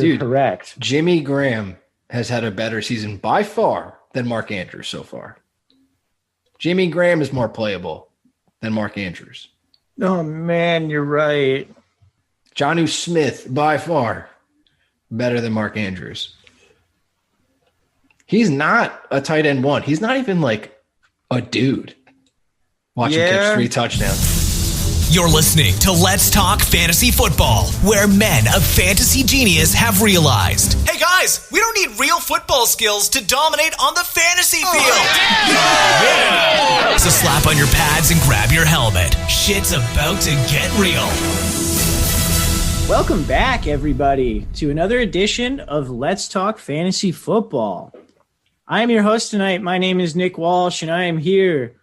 You're correct. Jimmy Graham has had a better season by far than Mark Andrews so far. Jimmy Graham is more playable than Mark Andrews. Oh, man, you're right. Jonnu Smith, by far, better than Mark Andrews. He's not a tight end one. He's not even like a dude. Watch him catch 3 touchdowns. You're listening to Let's Talk Fantasy Football, where men of fantasy genius have realized, hey guys, we don't need real football skills to dominate on the fantasy field. Yeah. So slap on your pads and grab your helmet. Shit's about to get real. Welcome back, everybody, to another edition of Let's Talk Fantasy Football. I am your host tonight. My name is Nick Walsh, and I am here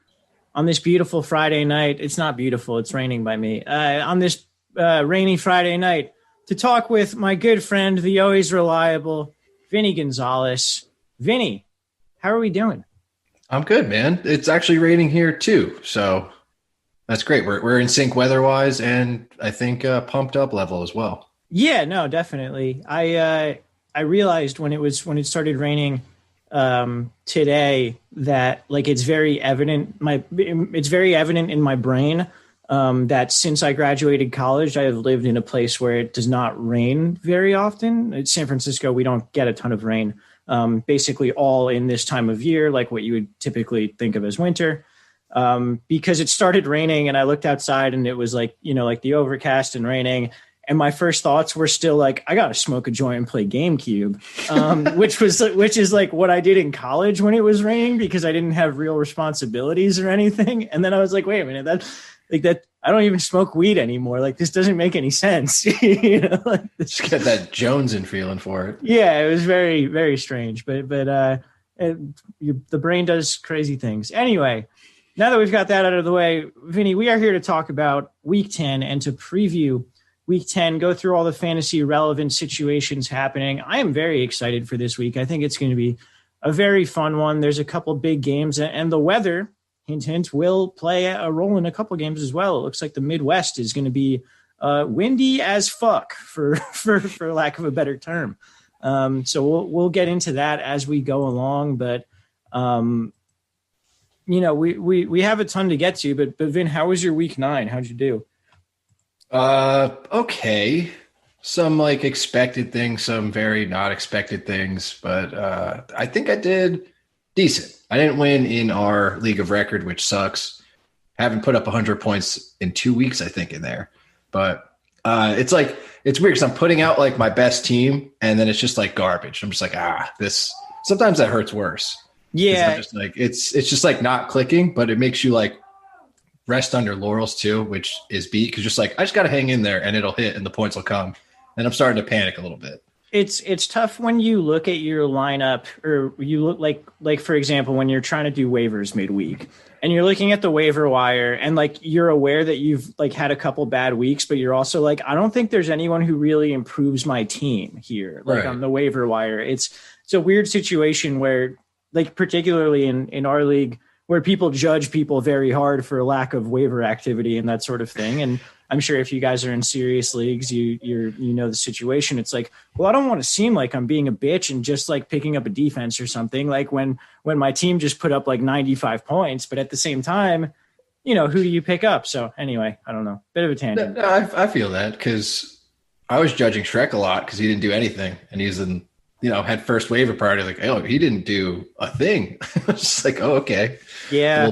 on this beautiful Friday night. It's not beautiful. It's raining by me. On this rainy Friday night to talk with my good friend, the always reliable Vinny Gonzalez. Vinny, how are we doing? I'm good, man. It's actually raining here too. So that's great. We're in sync weather-wise, and I think pumped up level as well. Yeah, no, definitely. I realized when it started raining today that like it's very evident in my brain that since I graduated college, I have lived in a place where it does not rain very often. In San Francisco, we don't get a ton of rain, basically all in this time of year, like what you would typically think of as winter, because it started raining and I looked outside and it was like, like the overcast and raining. And my first thoughts were still like, I got to smoke a joint and play GameCube, which is like what I did in college when it was raining because I didn't have real responsibilities or anything. And then I was like, wait a minute, that I don't even smoke weed anymore. Like this doesn't make any sense. Just get that Jonesin feeling for it. Yeah, it was very, very strange. But the brain does crazy things. Anyway, now that we've got that out of the way, Vinny, we are here to talk about Week 10 and to preview Week 10, go through all the fantasy relevant situations happening. I am very excited for this week. I think it's going to be a very fun one. There's a couple big games, and the weather, hint, hint, will play a role in a couple games as well. It looks like the Midwest is going to be windy as fuck, for lack of a better term. So we'll get into that as we go along. But we have a ton to get to. But Vin, how was your Week 9? How'd you do? Okay. Some like expected things, some very not expected things, but I think I did decent. I didn't win in our league of record, which sucks. Haven't put up 100 points in 2 weeks, I think, in there. But it's weird because I'm putting out like my best team, and then it's just like garbage. I'm just like, this. Sometimes that hurts worse. Yeah, just like it's just like not clicking, but it makes you like rest on your laurels too, which is beat because just like I just got to hang in there and it'll hit and the points will come. And I'm starting to panic a little bit. It's tough when you look at your lineup, or you look like for example when you're trying to do waivers midweek and you're looking at the waiver wire and like you're aware that you've like had a couple bad weeks, but you're also like, I don't think there's anyone who really improves my team here, like on the waiver wire. It's a weird situation where like particularly in our league, where people judge people very hard for a lack of waiver activity and that sort of thing. And I'm sure if you guys are in serious leagues, you know the situation. It's like, well, I don't want to seem like I'm being a bitch and just like picking up a defense or something, like when my team just put up like 95 points, but at the same time, who do you pick up? So anyway, I don't know, bit of a tangent. No, I feel that because I was judging Shrek a lot because he didn't do anything and he's in, had first waiver party. Like, oh, he didn't do a thing. I was just like, oh, okay. Yeah.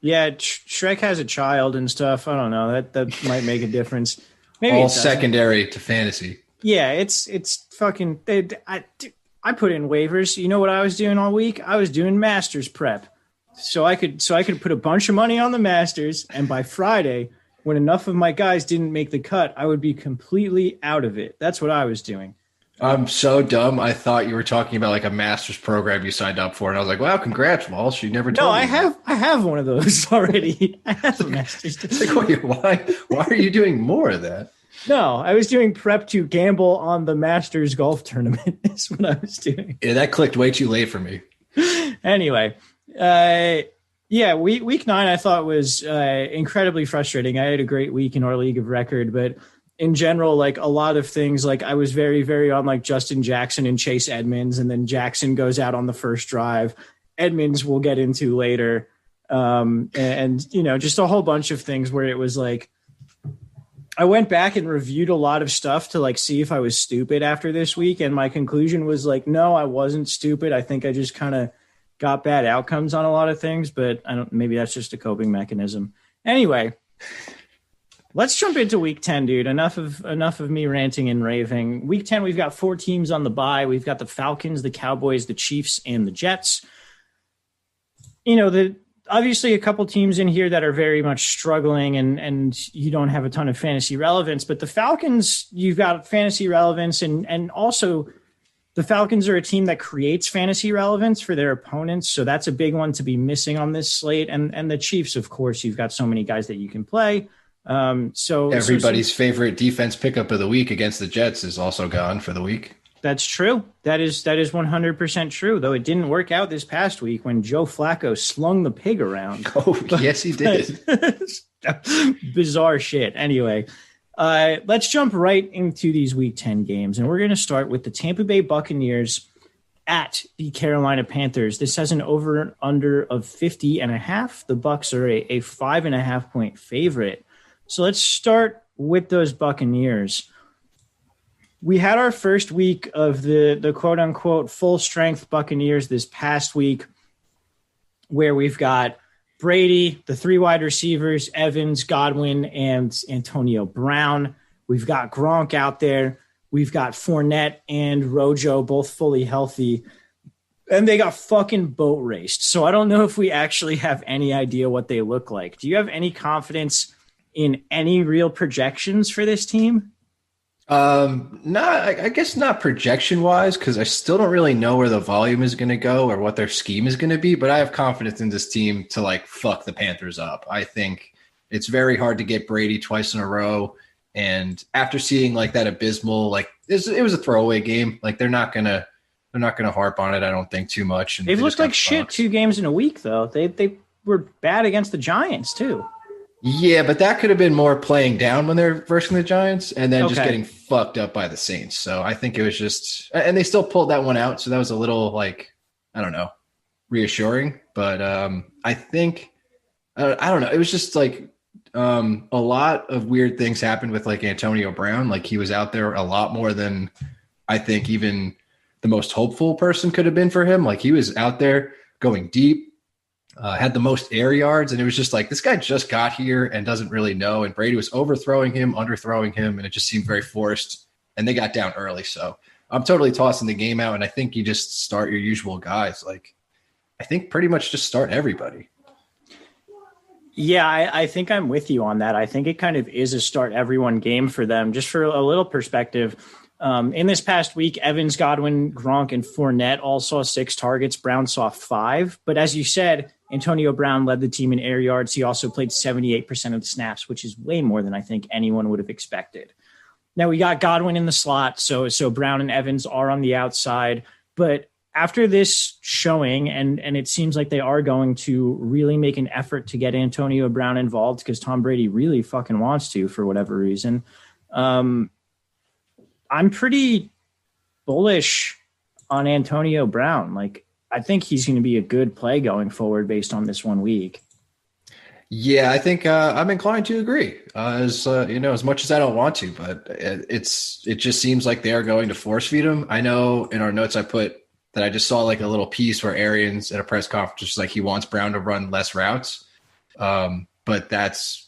Yeah. Shrek has a child and stuff. I don't know. That might make a difference. Maybe all secondary to fantasy. Yeah. It's fucking, I put in waivers. You know what I was doing all week? I was doing Masters prep. So I could put a bunch of money on the Masters. And by Friday, when enough of my guys didn't make the cut, I would be completely out of it. That's what I was doing. I'm so dumb. I thought you were talking about like a master's program you signed up for, and I was like, "Wow, congrats, Walsh! You never told me." No, I have one of those already. I have a master's. It's like, why are you doing more of that? No, I was doing prep to gamble on the Masters golf tournament. Is what I was doing. Yeah, that clicked way too late for me. Anyway, week 9 I thought was incredibly frustrating. I had a great week in our league of record, but in general, like a lot of things, like I was very, very on like Justin Jackson and Chase Edmonds, and then Jackson goes out on the first drive. Edmonds we'll get into later. And just a whole bunch of things where it was like, I went back and reviewed a lot of stuff to like see if I was stupid after this week. And my conclusion was like, no, I wasn't stupid. I think I just kind of got bad outcomes on a lot of things, but maybe that's just a coping mechanism. Anyway, let's jump into week 10, dude. Enough of me ranting and raving. Week 10, we've got 4 teams on the bye. We've got the Falcons, the Cowboys, the Chiefs, and the Jets. Obviously a couple teams in here that are very much struggling and you don't have a ton of fantasy relevance, but the Falcons, you've got fantasy relevance and also the Falcons are a team that creates fantasy relevance for their opponents. So that's a big one to be missing on this slate. And the Chiefs, of course, you've got so many guys that you can play. So everybody's favorite defense pickup of the week against the Jets is also gone for the week. That's true. That is 100% true, though it didn't work out this past week when Joe Flacco slung the pig around. Oh, yes, he did. Bizarre shit. Anyway, let's jump right into these week 10 games, and we're going to start with the Tampa Bay Buccaneers at the Carolina Panthers. This has an over-under of 50.5. The Bucs are a 5.5 point favorite. So let's start with those Buccaneers. We had our first week of the quote unquote full strength Buccaneers this past week, where we've got Brady, the 3 wide receivers, Evans, Godwin, and Antonio Brown. We've got Gronk out there. We've got Fournette and Rojo both fully healthy, and they got fucking boat raced. So I don't know if we actually have any idea what they look like. Do you have any confidence in any real projections for this team? I guess not projection wise, because I still don't really know where the volume is going to go or what their scheme is going to be, but I have confidence in this team to like fuck the Panthers up. I think it's very hard to get Brady twice in a row. And after seeing like that abysmal, like it was a throwaway game. Like they're not going to harp on it. I don't think too much. And they've looked like shit 2 games in a week though. They were bad against the Giants too. Yeah, but that could have been more playing down when they're versing the Giants and then just getting fucked up by the Saints. So I think it was just – and they still pulled that one out, so that was a little, like, I don't know, reassuring. But I think I don't know. It was just, like, a lot of weird things happened with, like, Antonio Brown. Like, he was out there a lot more than I think even the most hopeful person could have been for him. Like, he was out there going deep. Had the most air yards, and it was just like, this guy just got here and doesn't really know. And Brady was overthrowing him, underthrowing him, and it just seemed very forced. And they got down early. So I'm totally tossing the game out, and I think you just start your usual guys. Like, I think pretty much just start everybody. Yeah, I think I'm with you on that. I think it kind of is a start everyone game for them. Just for a little perspective, in this past week, Evans, Godwin, Gronk, and Fournette all saw 6 targets. Brown saw 5. But as you said, Antonio Brown led the team in air yards. He also played 78% of the snaps, which is way more than I think anyone would have expected. Now we got Godwin in the slot, so Brown and Evans are on the outside. But after this showing, and it seems like they are going to really make an effort to get Antonio Brown involved because Tom Brady really fucking wants to for whatever reason. I'm pretty bullish on Antonio Brown. Like, I think he's going to be a good play going forward based on this 1 week. Yeah, I think I'm inclined to agree. As much as I don't want to, but it just seems like they are going to force feed him. I know in our notes I put that I just saw like a little piece where Arians at a press conference just like he wants Brown to run less routes, but that's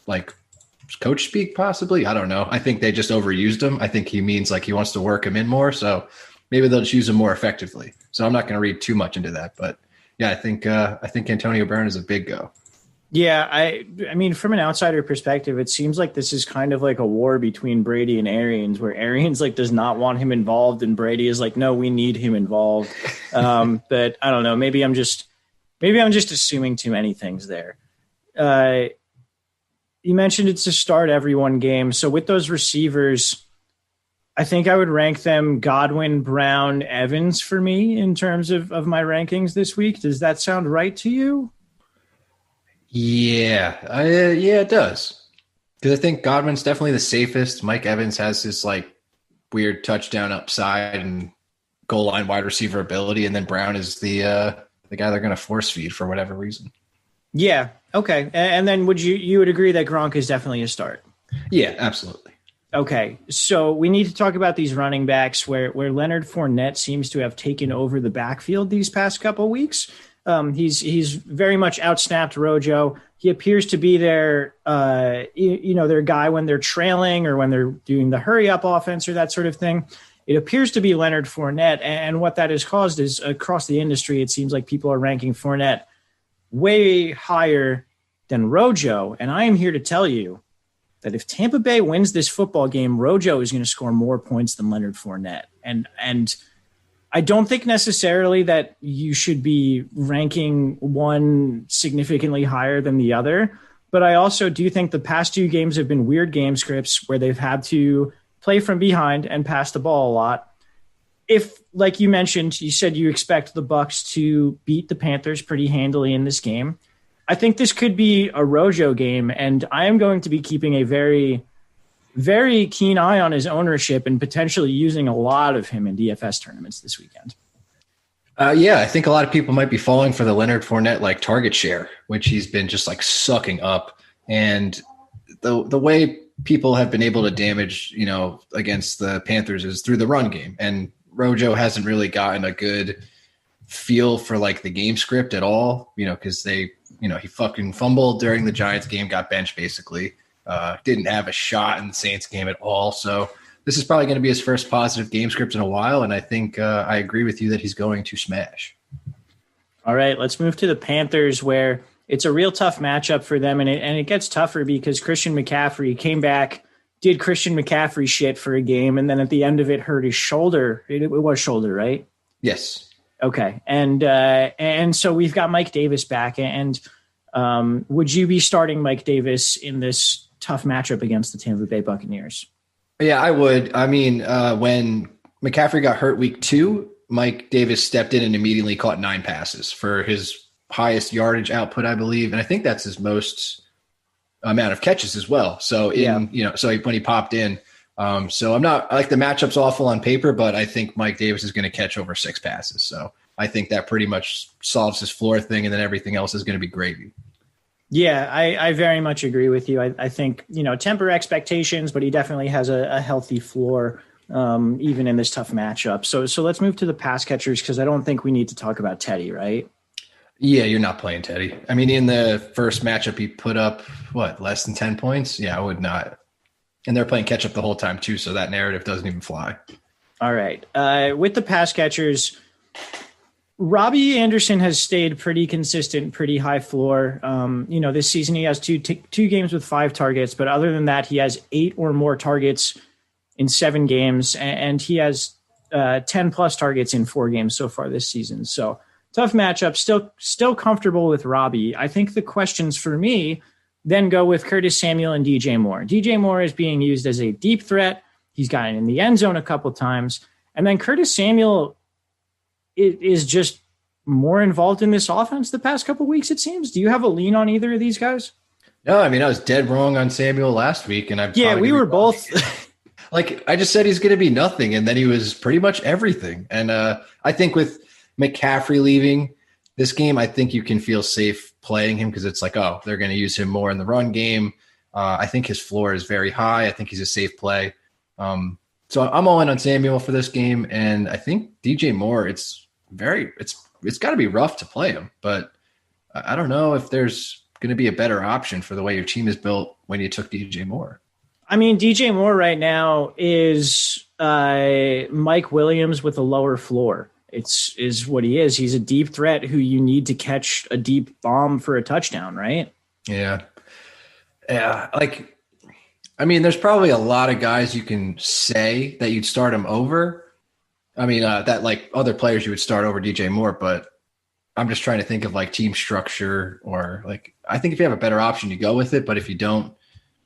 like coach speak possibly. I don't know. I think they just overused him. I think he means like he wants to work him in more, so maybe they'll just use him more effectively. So I'm not going to read too much into that, but yeah, I think Antonio Brown is a big go. Yeah, I mean, from an outsider perspective, it seems like this is kind of like a war between Brady and Arians, where Arians like does not want him involved, and Brady is like, no, we need him involved. But I don't know. Maybe I'm just assuming too many things there. You mentioned it's a start everyone game, so with those receivers, I think I would rank them Godwin, Brown, Evans for me in terms of my rankings this week. Does that sound right to you? Yeah, it does. Because I think Godwin's definitely the safest. Mike Evans has this like weird touchdown upside and goal line wide receiver ability, and then Brown is the guy they're going to force feed for whatever reason. Yeah. Okay. And then you would agree that Gronk is definitely a start? Yeah, absolutely. Okay. So we need to talk about these running backs where Leonard Fournette seems to have taken over the backfield these past couple of weeks. He's very much outsnapped Rojo. He appears to be their their guy when they're trailing or when they're doing the hurry up offense or that sort of thing. It appears to be Leonard Fournette, and what that has caused is across the industry, it seems like people are ranking Fournette way higher than Rojo. And I am here to tell you that if Tampa Bay wins this football game, Rojo is going to score more points than Leonard Fournette. And I don't think necessarily that you should be ranking one significantly higher than the other, but I also do think the past two games have been weird game scripts where they've had to play from behind and pass the ball a lot. If, like you mentioned, you said you expect the Bucs to beat the Panthers pretty handily in this game, I think this could be a Rojo game, and I am going to be keeping a very, very keen eye on his ownership and potentially using a lot of him in DFS tournaments this weekend. I think a lot of people might be falling for the Leonard Fournette like target share, which he's been just like sucking up. And the way people have been able to damage, against the Panthers is through the run game. And Rojo hasn't really gotten a good feel for like the game script at all, because he fucking fumbled during the Giants game, got benched basically. Didn't have a shot in the Saints game at all. So this is probably going to be his first positive game script in a while. And I think I agree with you that he's going to smash. All right, let's move to the Panthers, where it's a real tough matchup for them. And it gets tougher because Christian McCaffrey came back, did Christian McCaffrey shit for a game. And then at the end of it, hurt his shoulder. It was shoulder, right? Yes. Okay. And so we've got Mike Davis back. And would you be starting Mike Davis in this tough matchup against the Tampa Bay Buccaneers? Yeah, I would. I mean, when McCaffrey got hurt week 2, Mike Davis stepped in and immediately caught 9 passes for his highest yardage output, I believe. And I think that's his most amount of catches as well. So when he popped in, so I like the matchup's awful on paper, but I think Mike Davis is going to catch over 6 passes. So I think that pretty much solves his floor thing, and then everything else is going to be gravy. Yeah, I very much agree with you. I think, temper expectations, but he definitely has a healthy floor, even in this tough matchup. So let's move to the pass catchers, because I don't think we need to talk about Teddy, right? Yeah, you're not playing Teddy. I mean, in the first matchup, he put up, less than 10 points? Yeah, I would not. And they're playing catch up the whole time, too, so that narrative doesn't even fly. All right. With the pass catchers, Robbie Anderson has stayed pretty consistent, pretty high floor. This season he has two games with 5 targets, but other than that, he has 8 or more targets in 7 games, and he has 10 plus targets in 4 games so far this season. So tough matchup, still comfortable with Robbie. I think the questions for me then go with Curtis Samuel and DJ Moore. DJ Moore is being used as a deep threat. He's gotten in the end zone a couple times, and then Curtis Samuel is just more involved in this offense the past couple of weeks, it seems. Do you have a lean on either of these guys? No, I mean, I was dead wrong on Samuel last week, and we were both. Like, I just said he's going to be nothing, and then he was pretty much everything. And I think with McCaffrey leaving this game, I think you can feel safe playing him because it's like, they're going to use him more in the run game. I think his floor is very high. I think he's a safe play. So I'm all in on Samuel for this game, and I think DJ Moore, it's got to be rough to play him, but I don't know if there's going to be a better option for the way your team is built when you took DJ Moore. I mean, DJ Moore right now is Mike Williams with a lower floor. Is what he is. He's a deep threat who you need to catch a deep bomb for a touchdown, right? Yeah. There's probably a lot of guys you can say that you'd start him over. That like other players you would start over DJ Moore, but I'm just trying to think of like team structure or like, I think if you have a better option, you go with it. But if you don't,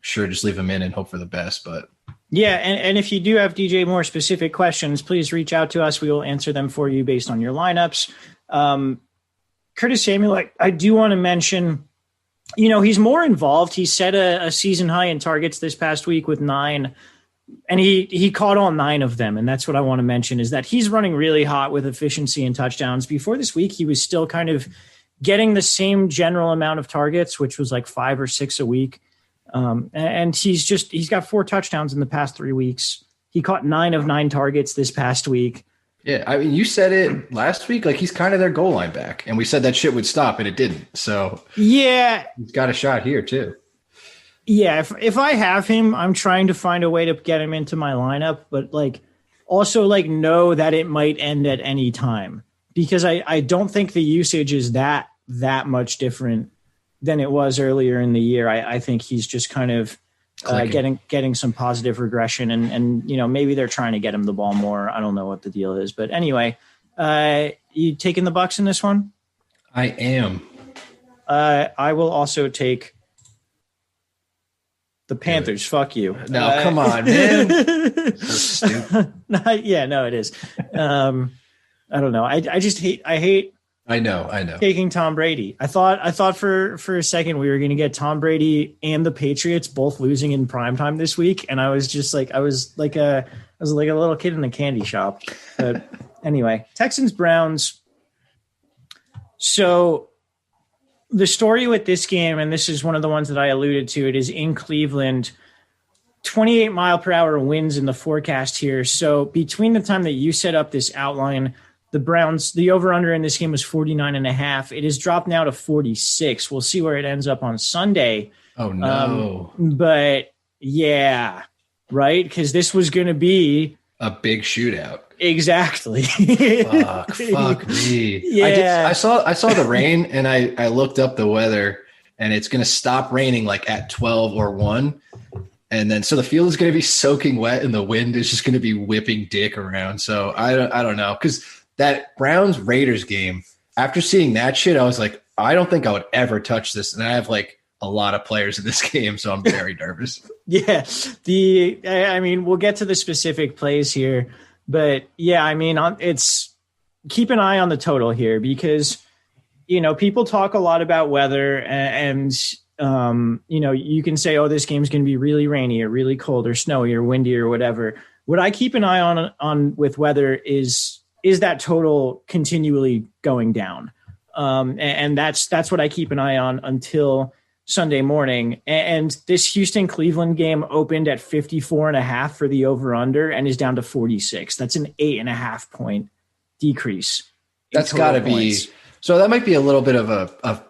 sure, just leave him in and hope for the best. But yeah. And if you do have DJ Moore specific questions, please reach out to us. We will answer them for you based on your lineups. Curtis Samuel, I do want to mention he's more involved. He set a season high in targets this past week with 9, and he caught all 9 of them. And that's what I want to mention, is that he's running really hot with efficiency and touchdowns. Before this week, he was still kind of getting the same general amount of targets, which was like 5 or 6 a week. And he's got 4 touchdowns in the past 3 weeks. He caught 9 of 9 targets this past week. Yeah, I mean, you said it last week, like he's kind of their goal line back, and we said that shit would stop, and it didn't. So yeah, he's got a shot here too. Yeah, if I have him, I'm trying to find a way to get him into my lineup, but also know that it might end at any time, because I don't think the usage is that much different than it was earlier in the year. I think he's just kind of getting some positive regression, and maybe they're trying to get him the ball more. I don't know what the deal is, but anyway, you taking the Bucs in this one? I am. I will also take the Panthers. Fuck you. No, come on, man. So stupid. Yeah, no, it is. I don't know. I hate. I know. Taking Tom Brady. I thought for a second we were going to get Tom Brady and the Patriots both losing in primetime this week, and I was just like a little kid in a candy shop. But anyway, Texans Browns. So the story with this game, and this is one of the ones that I alluded to, it is in Cleveland. 28 mile per hour winds in the forecast here. So between the time that you set up this outline, the Browns, the over-under in this game was 49.5. It has dropped now to 46. We'll see where it ends up on Sunday. Oh, no. But, yeah, right? Because this was going to be a big shootout. Exactly. Fuck me. Yeah. I saw the rain, and I looked up the weather, and it's going to stop raining at 12 or 1. And then, so the field is going to be soaking wet, and the wind is just going to be whipping dick around. So I don't know, because that Browns Raiders game, after seeing that shit, I was like, I don't think I would ever touch this. And I have a lot of players in this game, so I'm very nervous. Yeah. We'll get to the specific plays here, but yeah, it's keep an eye on the total here, because, people talk a lot about weather, and you can say, oh, this game's going to be really rainy or really cold or snowy or windy or whatever. What I keep an eye on with weather is that total continually going down? And that's what I keep an eye on until Sunday morning. And this Houston-Cleveland game opened at 54.5 for the over-under and is down to 46. That's an 8.5 point decrease. That's got to be – so that might be a little bit of a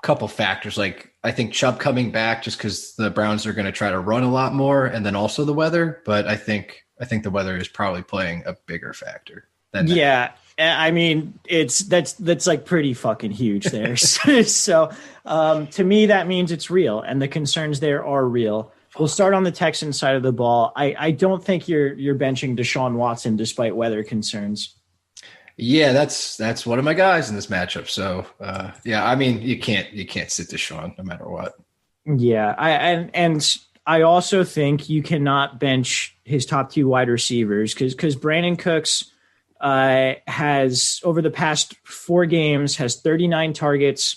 couple factors. I think Chubb coming back just because the Browns are going to try to run a lot more, and then also the weather. But I think the weather is probably playing a bigger factor. Yeah, that's pretty fucking huge there. So to me, that means it's real, and the concerns there are real. We'll start on the Texans side of the ball. I don't think you're benching Deshaun Watson despite weather concerns. Yeah, that's one of my guys in this matchup. So you can't sit Deshaun no matter what. Yeah, I also think you cannot bench his top 2 wide receivers because Brandon Cooks has, over the past 4 games, has 39 targets.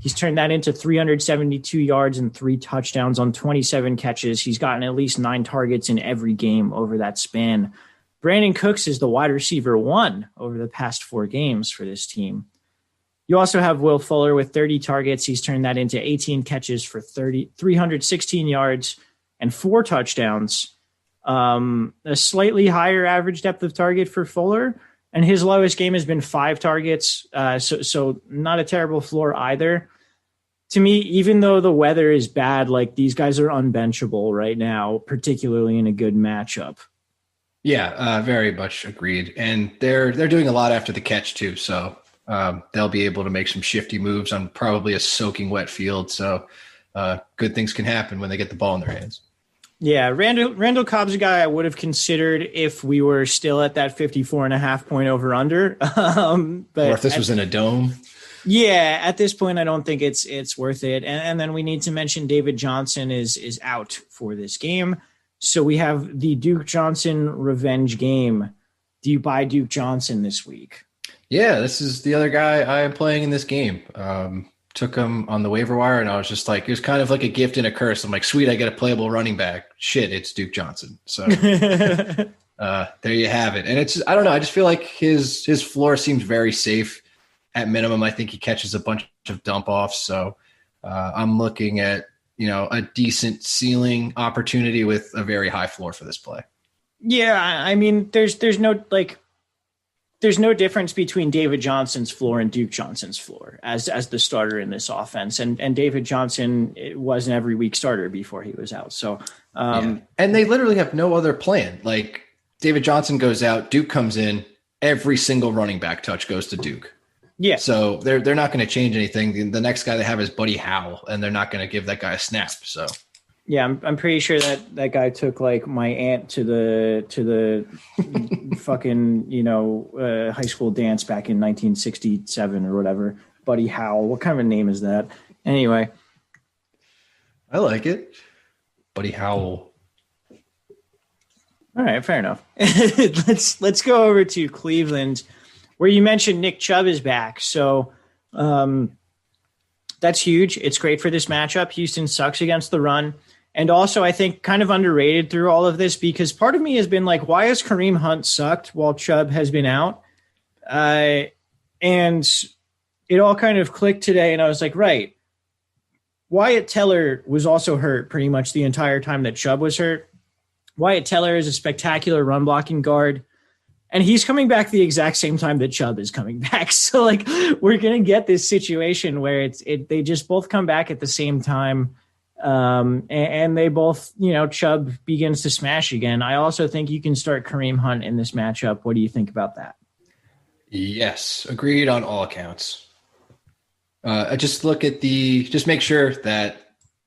He's turned that into 372 yards and 3 touchdowns on 27 catches. He's gotten at least 9 targets in every game over that span. Brandon Cooks is the wide receiver 1 over the past 4 games for this team. You also have Will Fuller with 30 targets. He's turned that into 18 catches for 316 yards and 4 touchdowns. A slightly higher average depth of target for Fuller, and his lowest game has been 5 targets. So not a terrible floor either. To me, even though the weather is bad, these guys are unbenchable right now, particularly in a good matchup. Yeah, very much agreed. And they're doing a lot after the catch too. So they'll be able to make some shifty moves on probably a soaking wet field. So good things can happen when they get the ball in their hands. Yeah, Randall Cobb's a guy I would have considered if we were still at that 54.5 point over under. But or if this was in a dome. Yeah, at this point, I don't think it's worth it. And then we need to mention David Johnson is out for this game. So we have the Duke Johnson revenge game. Do you buy Duke Johnson this week? Yeah, this is the other guy I am playing in this game. took him on the waiver wire, and I was just like, it was kind of like a gift and a curse. I'm like, sweet, I get a playable running back. Shit, it's Duke Johnson. So there you have it. And it's, I don't know, I just feel like his floor seems very safe. At minimum, I think he catches a bunch of dump offs. So I'm looking at, a decent ceiling opportunity with a very high floor for this play. Yeah, I mean, there's no difference between David Johnson's floor and Duke Johnson's floor as the starter in this offense. And David Johnson was an every week starter before he was out. So, and they literally have no other plan. Like David Johnson goes out, Duke comes in, every single running back touch goes to Duke. Yeah. So they're not going to change anything. The next guy they have is Buddy Howell, and they're not going to give that guy a snap. So yeah, I'm pretty sure that guy took like my aunt to the fucking high school dance back in 1967 or whatever. Buddy Howell. What kind of a name is that? Anyway, I like it. Buddy Howell. All right, fair enough. Let's go over to Cleveland, where you mentioned Nick Chubb is back. So that's huge. It's great for this matchup. Houston sucks against the run. And also, I think kind of underrated through all of this, because part of me has been like, why has Kareem Hunt sucked while Chubb has been out? And it all kind of clicked today, and I was like, right. Wyatt Teller was also hurt pretty much the entire time that Chubb was hurt. Wyatt Teller is a spectacular run blocking guard, and he's coming back the exact same time that Chubb is coming back. So like, we're going to get this situation where they just both come back at the same time. And they both, Chubb begins to smash again. I also think you can start Kareem Hunt in this matchup. What do you think about that? Yes, agreed on all accounts. Just make sure that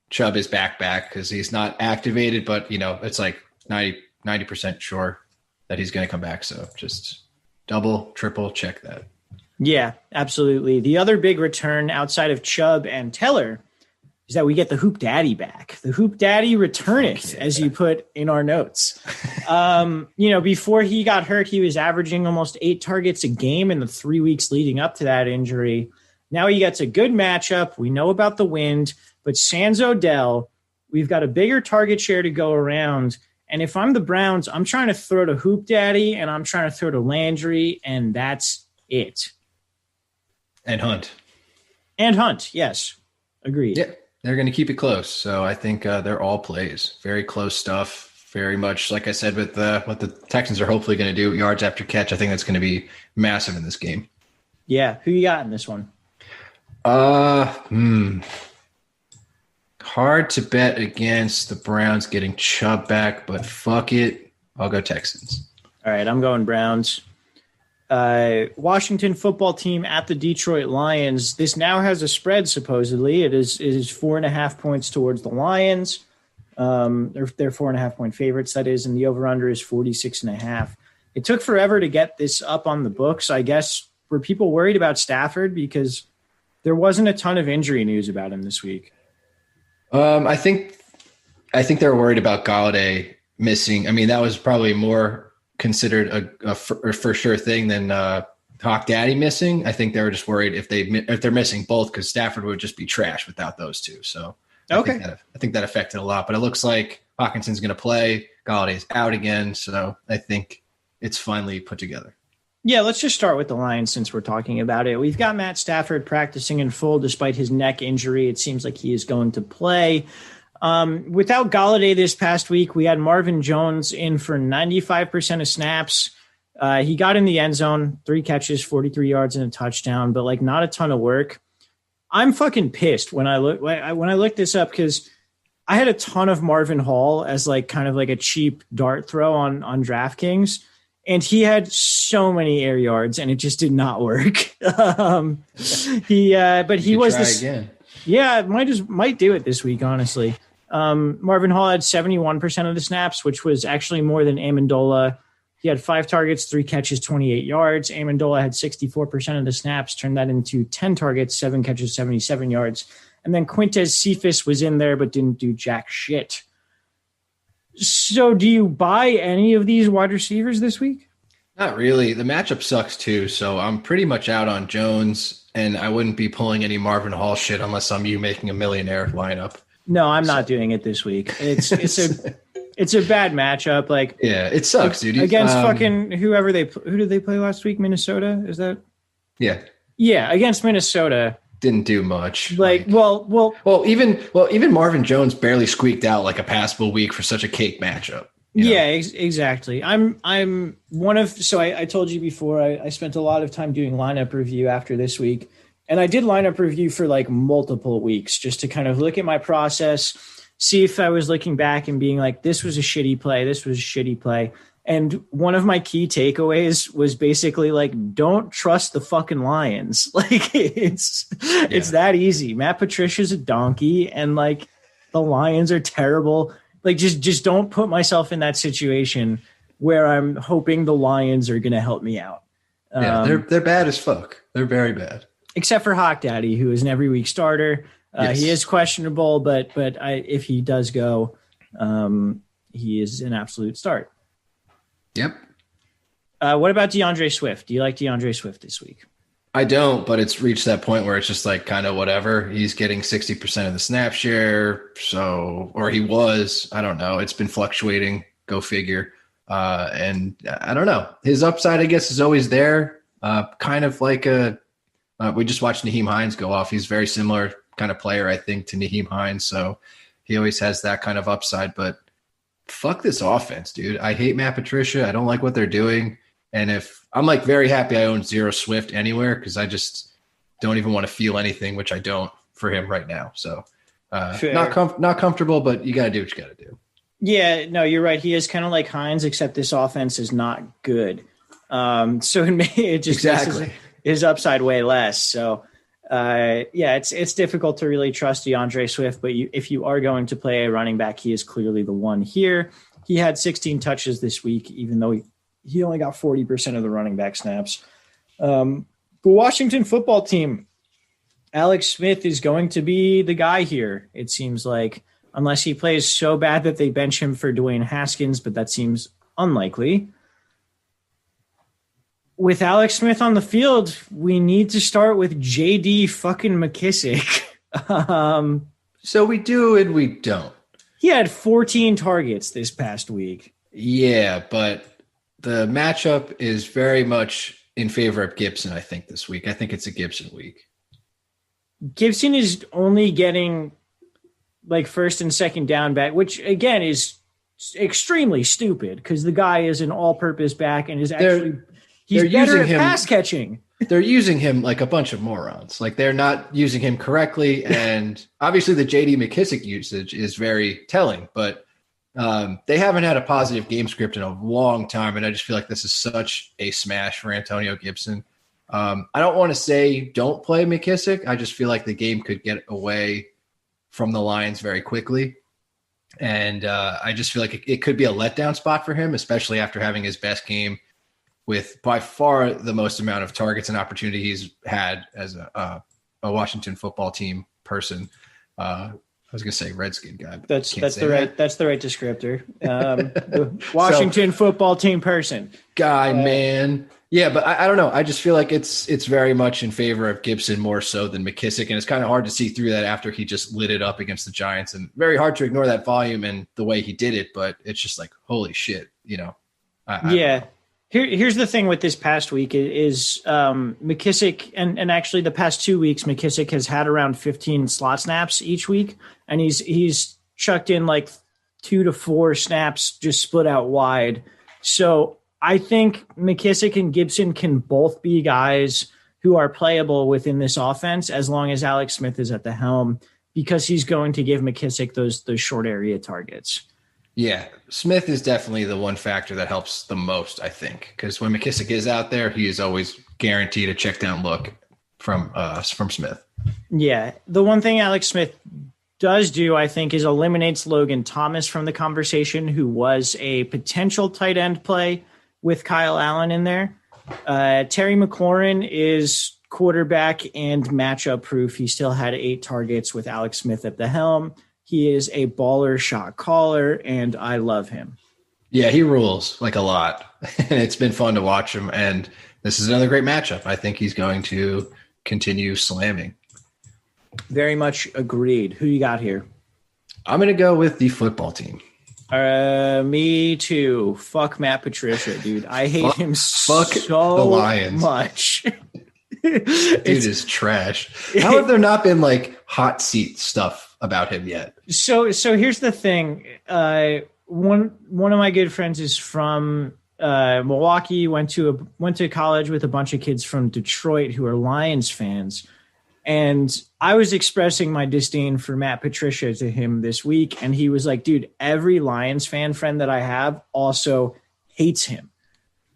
Chubb is back because he's not activated, but it's like 90% sure that he's going to come back. So just double, triple check that. Yeah, absolutely. The other big return outside of Chubb and Teller is that we get the Hoop Daddy back. The Hoop Daddy returneth, as you put in our notes. Before he got hurt, he was averaging almost 8 targets a game in the 3 weeks leading up to that injury. Now he gets a good matchup. We know about the wind, but Sans Odell, we've got a bigger target share to go around. And if I'm the Browns, I'm trying to throw to Hoop Daddy and I'm trying to throw to Landry, and that's it. And Hunt. Yes. Agreed. Yeah. They're going to keep it close. So I think they're all plays. Very close stuff. Very much, like I said, with what the Texans are hopefully going to do, yards after catch. I think that's going to be massive in this game. Yeah. Who you got in this one? Hard to bet against the Browns getting Chubb back, but fuck it. I'll go Texans. All right. I'm going Browns. Washington football team at the Detroit Lions. This now has a spread, supposedly. It is 4.5 points towards the Lions. They're 4.5 point favorites, that is, and the over-under is 46.5. It took forever to get this up on the books. I guess, were people worried about Stafford? Because there wasn't a ton of injury news about him this week. I think they're worried about Galladay missing. I mean, that was probably more considered a for sure thing than Hawk Daddy missing. I think they were just worried if they're missing both, because Stafford would just be trash without those two. So I think that affected a lot. But it looks like Hawkinson's going to play. Galladay's out again, so I think it's finally put together. Yeah, let's just start with the Lions since we're talking about it. We've got Matt Stafford practicing in full despite his neck injury. It seems like he is going to play. Without Galladay this past week, we had Marvin Jones in for 95% of snaps. He got in the end zone, 3 catches, 43 yards and a touchdown, but like not a ton of work. I'm fucking pissed when I looked this up, because I had a ton of Marvin Hall as like kind of like a cheap dart throw on DraftKings, and he had so many air yards and it just did not work. But he was this again. Yeah, might do it this week, honestly. Marvin Hall had 71% of the snaps, which was actually more than Amendola. He had 5 targets, 3 catches, 28 yards. Amendola had 64% of the snaps, turned that into 10 targets, 7 catches, 77 yards. And then Quintez Cephas was in there but didn't do jack shit. So do you buy any of these wide receivers this week? Not really. The matchup sucks too, so I'm pretty much out on Jones, and I wouldn't be pulling any Marvin Hall shit unless I'm you making a millionaire lineup. No, I'm not doing it this week. It's a bad matchup. Like, yeah, it sucks, dude. Against fucking who did they play last week? Minnesota? Is that? Yeah. Yeah, against Minnesota. Didn't do much. Even Marvin Jones barely squeaked out like a passable week for such a cake matchup. Yeah, exactly. I'm one of, so I told you before, I spent a lot of time doing lineup review after this week, and I did lineup review for like multiple weeks just to kind of look at my process, see if I was looking back and being like, this was a shitty play. And one of my key takeaways was basically like, don't trust the fucking Lions. Like it's that easy. Matt Patricia's a donkey, and like the Lions are terrible. Like, just don't put myself in that situation where I'm hoping the Lions are going to help me out. Yeah, they're bad as fuck. They're very bad. Except for Hawk Daddy, who is an every week starter. Yes. He is questionable, but if he does go, he is an absolute start. Yep. What about DeAndre Swift? Do you like DeAndre Swift this week? I don't, but it's reached that point where it's just like kind of whatever. He's getting 60% of the snap share. So, or he was, I don't know. It's been fluctuating. Go figure. And I don't know. His upside, I guess, is always there. Kind of like we just watched Nyheim Hines go off. He's a very similar kind of player, I think, to Nyheim Hines. So he always has that kind of upside, but fuck this offense, dude. I hate Matt Patricia. I don't like what they're doing. And if I'm like very happy I own zero Swift anywhere, because I just don't even want to feel anything, which I don't for him right now. So not comfortable, but you got to do what you got to do. Yeah, no, you're right. He is kind of like Hines, except this offense is not good. So it just exactly his upside way less. So it's difficult to really trust DeAndre Swift, but if you are going to play a running back, he is clearly the one here. He had 16 touches this week, even though he only got 40% of the running back snaps. The Washington football team, Alex Smith is going to be the guy here, it seems like, unless he plays so bad that they bench him for Dwayne Haskins, but that seems unlikely. With Alex Smith on the field, we need to start with JD fucking McKissick. So we do and we don't. He had 14 targets this past week. Yeah, but the matchup is very much in favor of Gibson, I think, this week. I think it's a Gibson week. Gibson is only getting like first and second down back, which again is extremely stupid because the guy is an all-purpose back and is actually he's better at pass catching. They're using him like a bunch of morons. Like they're not using him correctly, and obviously the J.D. McKissick usage is very telling, but they haven't had a positive game script in a long time, and I just feel like this is such a smash for Antonio Gibson. I don't want to say don't play McKissick. I just feel like the game could get away from the Lions very quickly, and I just feel like it could be a letdown spot for him, especially after having his best game with by far the most amount of targets and opportunity he's had as a Washington football team person. I was going to say Redskin guy. But that's the right descriptor. The Washington football team person. Guy, man. Yeah, but I don't know. I just feel like it's very much in favor of Gibson more so than McKissick, and it's kind of hard to see through that after he just lit it up against the Giants, and very hard to ignore that volume and the way he did it, but it's just like, holy shit, you know. Yeah. Here's the thing with this past week is McKissick, and actually the past 2 weeks, McKissick has had around 15 slot snaps each week, and he's chucked in like 2 to 4 snaps just split out wide. So I think McKissick and Gibson can both be guys who are playable within this offense as long as Alex Smith is at the helm, because he's going to give McKissick those short area targets. Yeah, Smith is definitely the one factor that helps the most, I think, because when McKissick is out there, he is always guaranteed a check down look from Smith. Yeah, the one thing Alex Smith does do, I think, is eliminates Logan Thomas from the conversation, who was a potential tight end play with Kyle Allen in there. Terry McLaurin is quarterback and matchup proof. He still had 8 targets with Alex Smith at the helm. He is a baller shot caller, and I love him. Yeah, he rules like a lot. And it's been fun to watch him. And this is another great matchup. I think he's going to continue slamming. Very much agreed. Who you got here? I'm going to go with the football team. Me too. Fuck Matt Patricia, dude. I hate him fuck so the Lions. much. Dude is trash. How have there not been like hot seat stuff about him yet? So here's the thing. One of my good friends is from Milwaukee. Went to college with a bunch of kids from Detroit who are Lions fans. And I was expressing my disdain for Matt Patricia to him this week. And he was like, dude, every Lions fan friend that I have also hates him.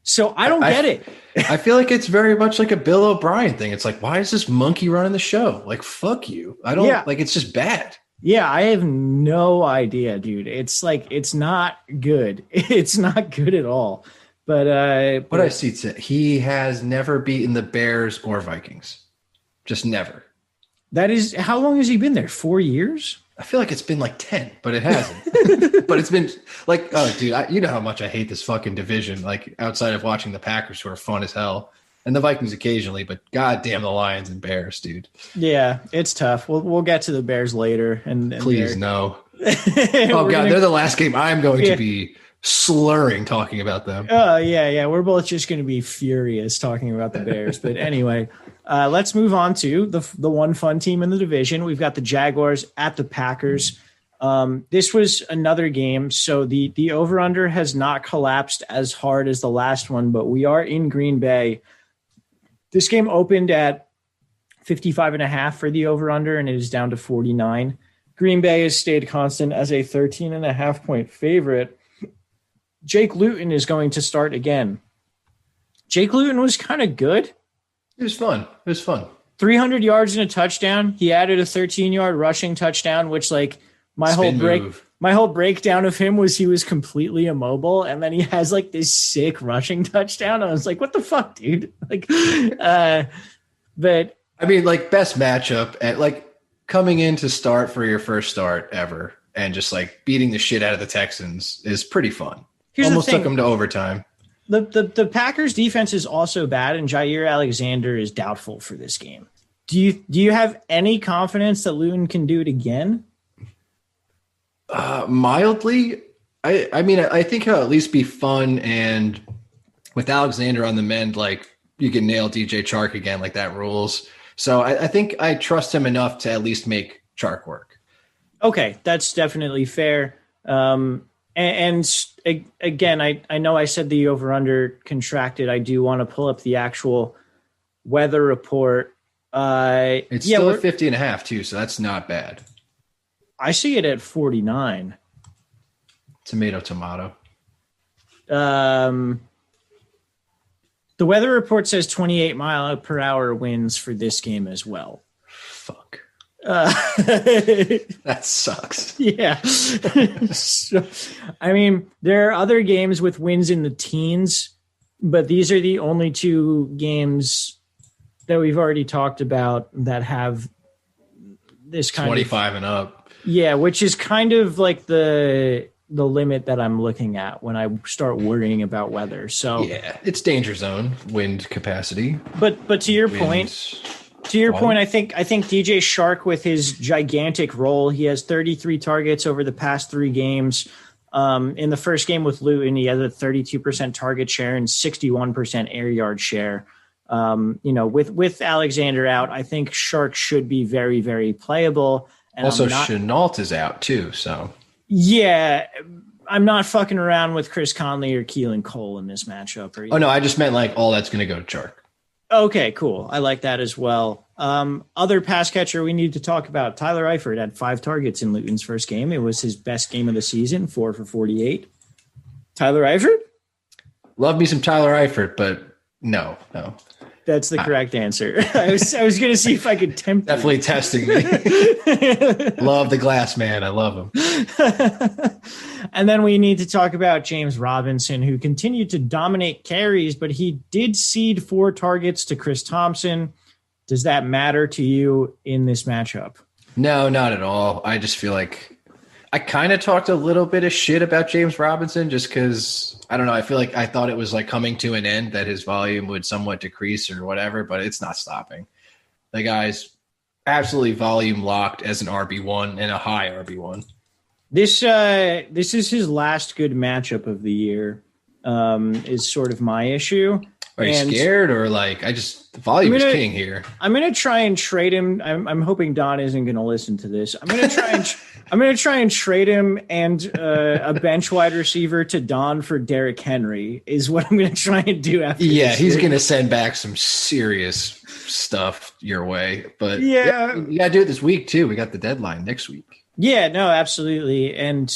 So I don't get it. I feel like it's very much like a Bill O'Brien thing. It's like, why is this monkey running the show? Like, fuck you. I don't like, it's just bad. Yeah, I have no idea, dude. It's like, it's not good. It's not good at all. But what I see, he has never beaten the Bears or Vikings. Just never. That is, how long has he been there? 4 years? I feel like it's been like 10, but it hasn't. But it's been like, oh, dude, you know how much I hate this fucking division, like outside of watching the Packers, who are fun as hell, and the Vikings occasionally, but goddamn the Lions and Bears, dude. Yeah, it's tough. We'll get to the Bears later. And please, no. Oh, God, they're the last game I'm going to be slurring talking about them. Oh, yeah. We're both just going to be furious talking about the Bears. But anyway, let's move on to the one fun team in the division. We've got the Jaguars at the Packers. This was another game. So the over-under has not collapsed as hard as the last one, but we are in Green Bay. This game opened at 55.5 for the over-under, and it is down to 49. Green Bay has stayed constant as a 13.5 point favorite. Jake Luton is going to start again. Jake Luton was kind of good. It was fun. 300 yards and a touchdown. He added a 13-yard rushing touchdown, which like my whole breakdown of him was he was completely immobile, and then he has like this sick rushing touchdown. I was like, what the fuck, dude? Like, but I mean, like best matchup at like coming in to start for your first start ever, and just like beating the shit out of the Texans is pretty fun. Almost took them to overtime. The Packers defense is also bad, and Jair Alexander is doubtful for this game. Do you have any confidence that Luton can do it again? Mildly. I mean, I think he'll at least be fun, and with Alexander on the mend, like you can nail DJ Chark again, like that rules. So I think I trust him enough to at least make Chark work. Okay, that's definitely fair. And again, I know I said the over-under contracted. I do want to pull up the actual weather report. It's still at 50.5 too, so that's not bad. I see it at 49. Tomato. The weather report says 28 mile per hour winds for this game as well. Fuck. That sucks. Yeah. So, I mean, there are other games with winds in the teens, but these are the only two games that we've already talked about that have this kind 25 and up. Yeah, which is kind of like the limit that I'm looking at when I start worrying about weather. So yeah, it's danger zone wind capacity. But to your point, I think DJ Chark with his gigantic role, he has 33 targets over the past 3 games. In the first game with Luton, he has a 32% target share and 61% air yard share. With Alexander out, I think Chark should be very, very playable. And also, Chenault is out too, so yeah, I'm not fucking around with Chris Conley or Keelan Cole in this matchup. Oh no, I just meant like all that's going to go to Chark. Okay, cool. I like that as well. Other pass catcher we need to talk about. Tyler Eifert had 5 targets in Luton's first game. It was his best game of the season, 4 for 48. Tyler Eifert? Love me some Tyler Eifert, but no. That's the correct answer. I was going to see if I could tempt Definitely you. Testing me. Love the glass man. I love him. And then we need to talk about James Robinson, who continued to dominate carries, but he did cede 4 targets to Chris Thompson. Does that matter to you in this matchup? No, not at all. I just feel like I kind of talked a little bit of shit about James Robinson just because, I don't know, I feel like I thought it was like coming to an end that his volume would somewhat decrease or whatever, but it's not stopping. The guy's absolutely volume locked as an RB1 and a high RB1. This is his last good matchup of the year, is sort of my issue. Are you scared or like, the volume is king here. I'm going to try and trade him. I'm hoping Don isn't going to listen to this. I'm going to try and trade him and a bench wide receiver to Don for Derrick Henry is what I'm going to try and do after. Yeah, he's going to send back some serious stuff your way. But yeah, you got to do it this week too. We got the deadline next week. Yeah, no, absolutely. And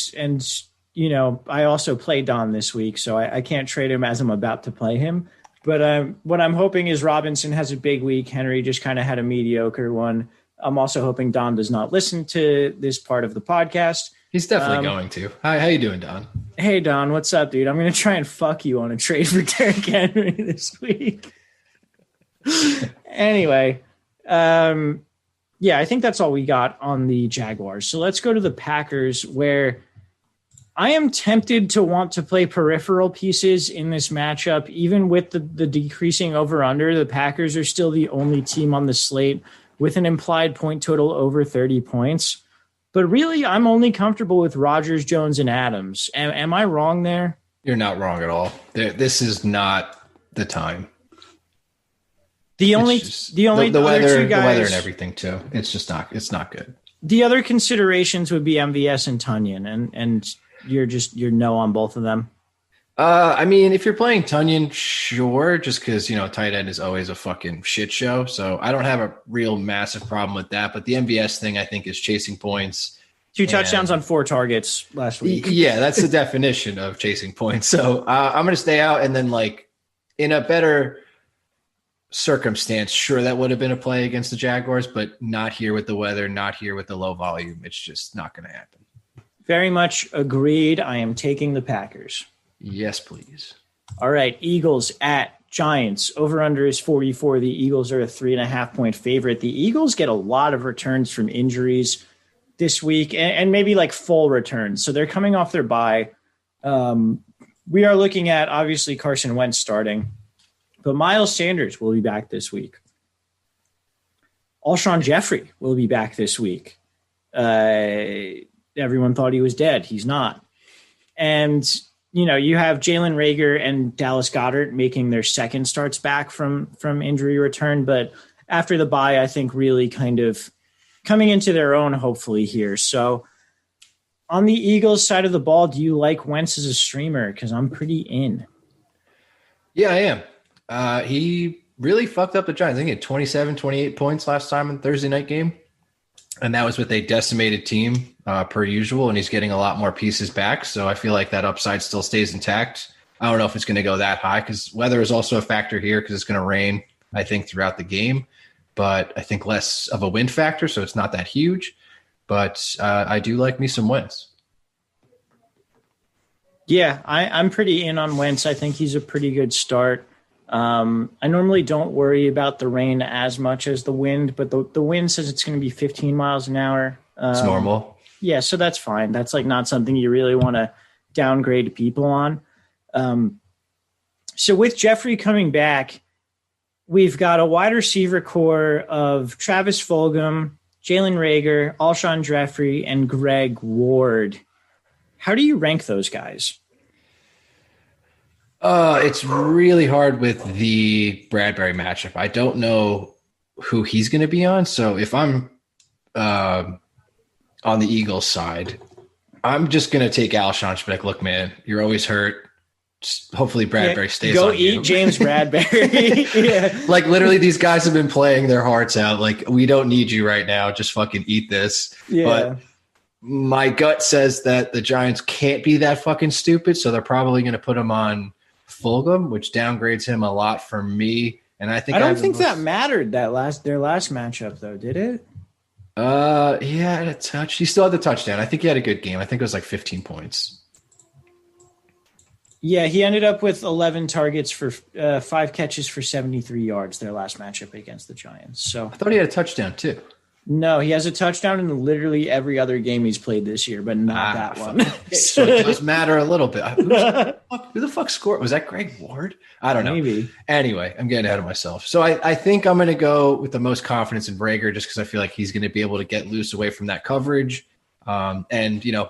you know, I also play Don this week, so I can't trade him as I'm about to play him. But what I'm hoping is Robinson has a big week. Henry just kind of had a mediocre one. I'm also hoping Don does not listen to this part of the podcast. He's definitely going to. Hi, how you doing, Don? Hey, Don, what's up, dude? I'm going to try and fuck you on a trade for Derrick Henry this week. Anyway, yeah, I think that's all we got on the Jaguars. So let's go to the Packers, where I am tempted to want to play peripheral pieces in this matchup. Even with the decreasing over-under, the Packers are still the only team on the slate with an implied point total over 30 points. But really, I'm only comfortable with Rodgers, Jones, and Adams. Am I wrong there? You're not wrong at all. This is not the time. The weather, two guys, the weather and everything too. It's not good. The other considerations would be MVS and Tunyon, and you're no on both of them. I mean, if you're playing Tunyon, sure, just because tight end is always a fucking shit show. So I don't have a real massive problem with that. But the MVS thing, I think, is chasing points. 2 touchdowns on 4 targets last week. Yeah, that's the definition of chasing points. So I'm going to stay out, and then like in a better circumstance, sure, that would have been a play against the Jaguars, but not here with the weather, not here with the low volume. It's just not going to happen. Very much agreed. I am taking the Packers. Yes, please. All right, Eagles at Giants. Over-under is 44. The Eagles are a 3.5-point favorite. The Eagles get a lot of returns from injuries this week, and maybe like full returns. So they're coming off their bye. We are looking at, obviously, Carson Wentz starting. But Miles Sanders will be back this week. Alshon Jeffrey will be back this week. Everyone thought he was dead. He's not. And, you have Jalen Reagor and Dallas Goedert making their second starts back from injury return. But after the bye, I think really kind of coming into their own, hopefully, here. So on the Eagles side of the ball, do you like Wentz as a streamer? Because I'm pretty in. Yeah, I am. He really fucked up the Giants. I think he had 27, 28 points last time in the Thursday night game. And that was with a decimated team per usual. And he's getting a lot more pieces back. So I feel like that upside still stays intact. I don't know if it's going to go that high because weather is also a factor here because it's going to rain, I think, throughout the game. But I think less of a wind factor. So it's not that huge. But I do like me some Wentz. Yeah, I'm pretty in on Wentz. I think he's a pretty good start. I normally don't worry about the rain as much as the wind, but the wind says it's going to be 15 miles an hour. It's normal. Yeah, so that's fine. That's like not something you really want to downgrade people on. So with Jeffrey coming back, we've got a wide receiver core of Travis Fulgham, Jalen Reagor, Alshon Jeffrey, and Greg Ward. How do you rank those guys? It's really hard with the Bradbury matchup. I don't know who he's going to be on. So if I'm on the Eagles side, I'm just going to take Alshon. Just be like, look, man, you're always hurt. Just hopefully Bradbury stays on you. Go eat James Bradbury. Yeah. Like literally these guys have been playing their hearts out. Like, we don't need you right now. Just fucking eat this. Yeah. But my gut says that the Giants can't be that fucking stupid. So they're probably going to put him on Fulgham, which downgrades him a lot for me. And I don't think that mattered their last matchup though, did it? Yeah, a touch. He still had the touchdown. I think he had a good game. I think it was like 15 points. Yeah, he ended up with 11 targets for 5 catches for 73 yards their last matchup against the Giants. So I thought he had a touchdown too. No, he has a touchdown in literally every other game he's played this year, but not that one. So it does matter a little bit. Who the fuck scored? Was that Greg Ward? I don't know. Maybe. Anyway, I'm getting ahead of myself. So I think I'm going to go with the most confidence in Brager just because I feel like he's going to be able to get loose away from that coverage. And,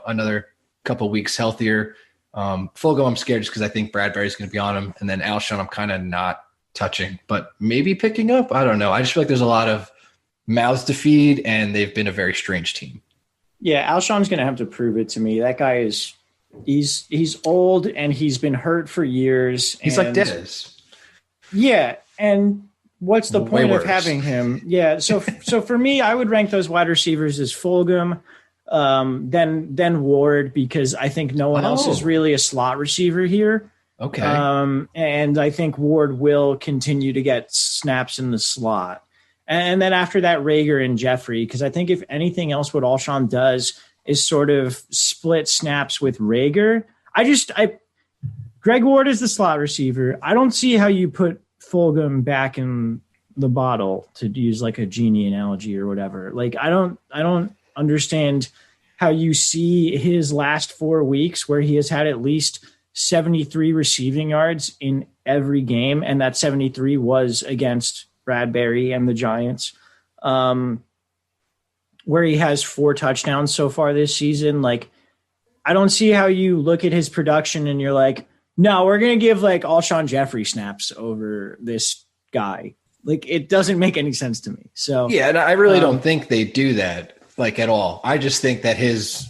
another couple weeks healthier. Fulgham, I'm scared just because I think Bradbury's going to be on him. And then Alshon, I'm kind of not touching, but maybe picking up. I don't know. I just feel like there's a lot of mouths to feed, and they've been a very strange team. Yeah, Alshon's going to have to prove it to me. That guy he's old, and he's been hurt for years. He's like Dez. Yeah, and what's the point of having him? Yeah, so for me, I would rank those wide receivers as Fulgham, then Ward, because I think no one else is really a slot receiver here. Okay. And I think Ward will continue to get snaps in the slot. And then after that, Rager and Jeffrey, because I think if anything else, what Alshon does is sort of split snaps with Rager. Greg Ward is the slot receiver. I don't see how you put Fulgham back in the bottle, to use like a genie analogy or whatever. Like, I don't understand how you see his last 4 weeks where he has had at least 73 receiving yards in every game. And that 73 was against Bradbury and the Giants, where he has 4 touchdowns so far this season. Like, I don't see how you look at his production and you're like, no, we're going to give like Alshon Jeffrey snaps over this guy. Like, it doesn't make any sense to me. So yeah, and I really don't think they do that like at all. I just think that his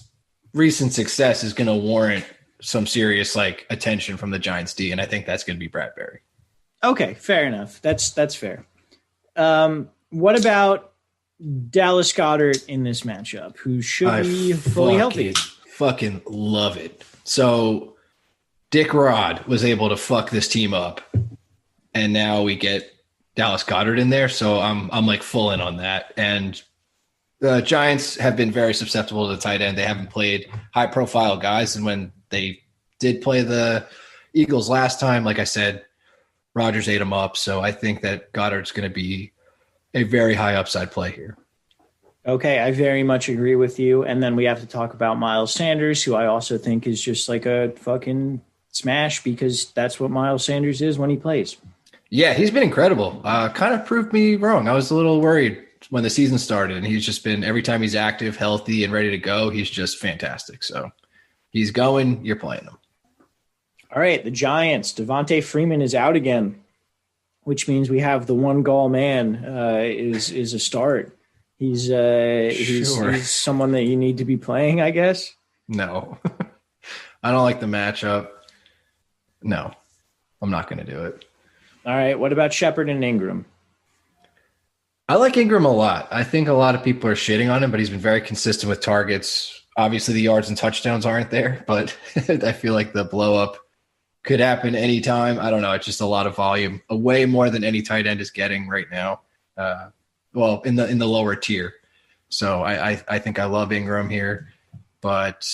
recent success is going to warrant some serious like attention from the Giants D, and I think that's going to be Bradbury. Okay, fair enough. That's fair. What about Dallas Goedert in this matchup, who should be fully healthy? Fucking love it. So Dick Rod was able to fuck this team up, and now we get Dallas Goedert in there. So I'm like full in on that. And the Giants have been very susceptible to the tight end. They haven't played high profile guys. And when they did play the Eagles last time, like I said, Rodgers ate him up. So I think that Goddard's going to be a very high upside play here. Okay, I very much agree with you. And then we have to talk about Miles Sanders, who I also think is just like a fucking smash, because that's what Miles Sanders is when he plays. Yeah, he's been incredible. Kind of proved me wrong. I was a little worried when the season started, and he's just been, every time he's active, healthy, and ready to go, he's just fantastic. So he's going, you're playing him. All right, the Giants. Devontae Freeman is out again, which means we have the one goal man is a start. He's someone that you need to be playing, I guess. No, I don't like the matchup. No, I'm not going to do it. All right, what about Shepard and Ingram? I like Ingram a lot. I think a lot of people are shitting on him, but he's been very consistent with targets. Obviously, the yards and touchdowns aren't there, but I feel like the blow up could happen anytime. I don't know. It's just a lot of volume, way more than any tight end is getting right now. Well, in the lower tier. So I think I love Ingram here, but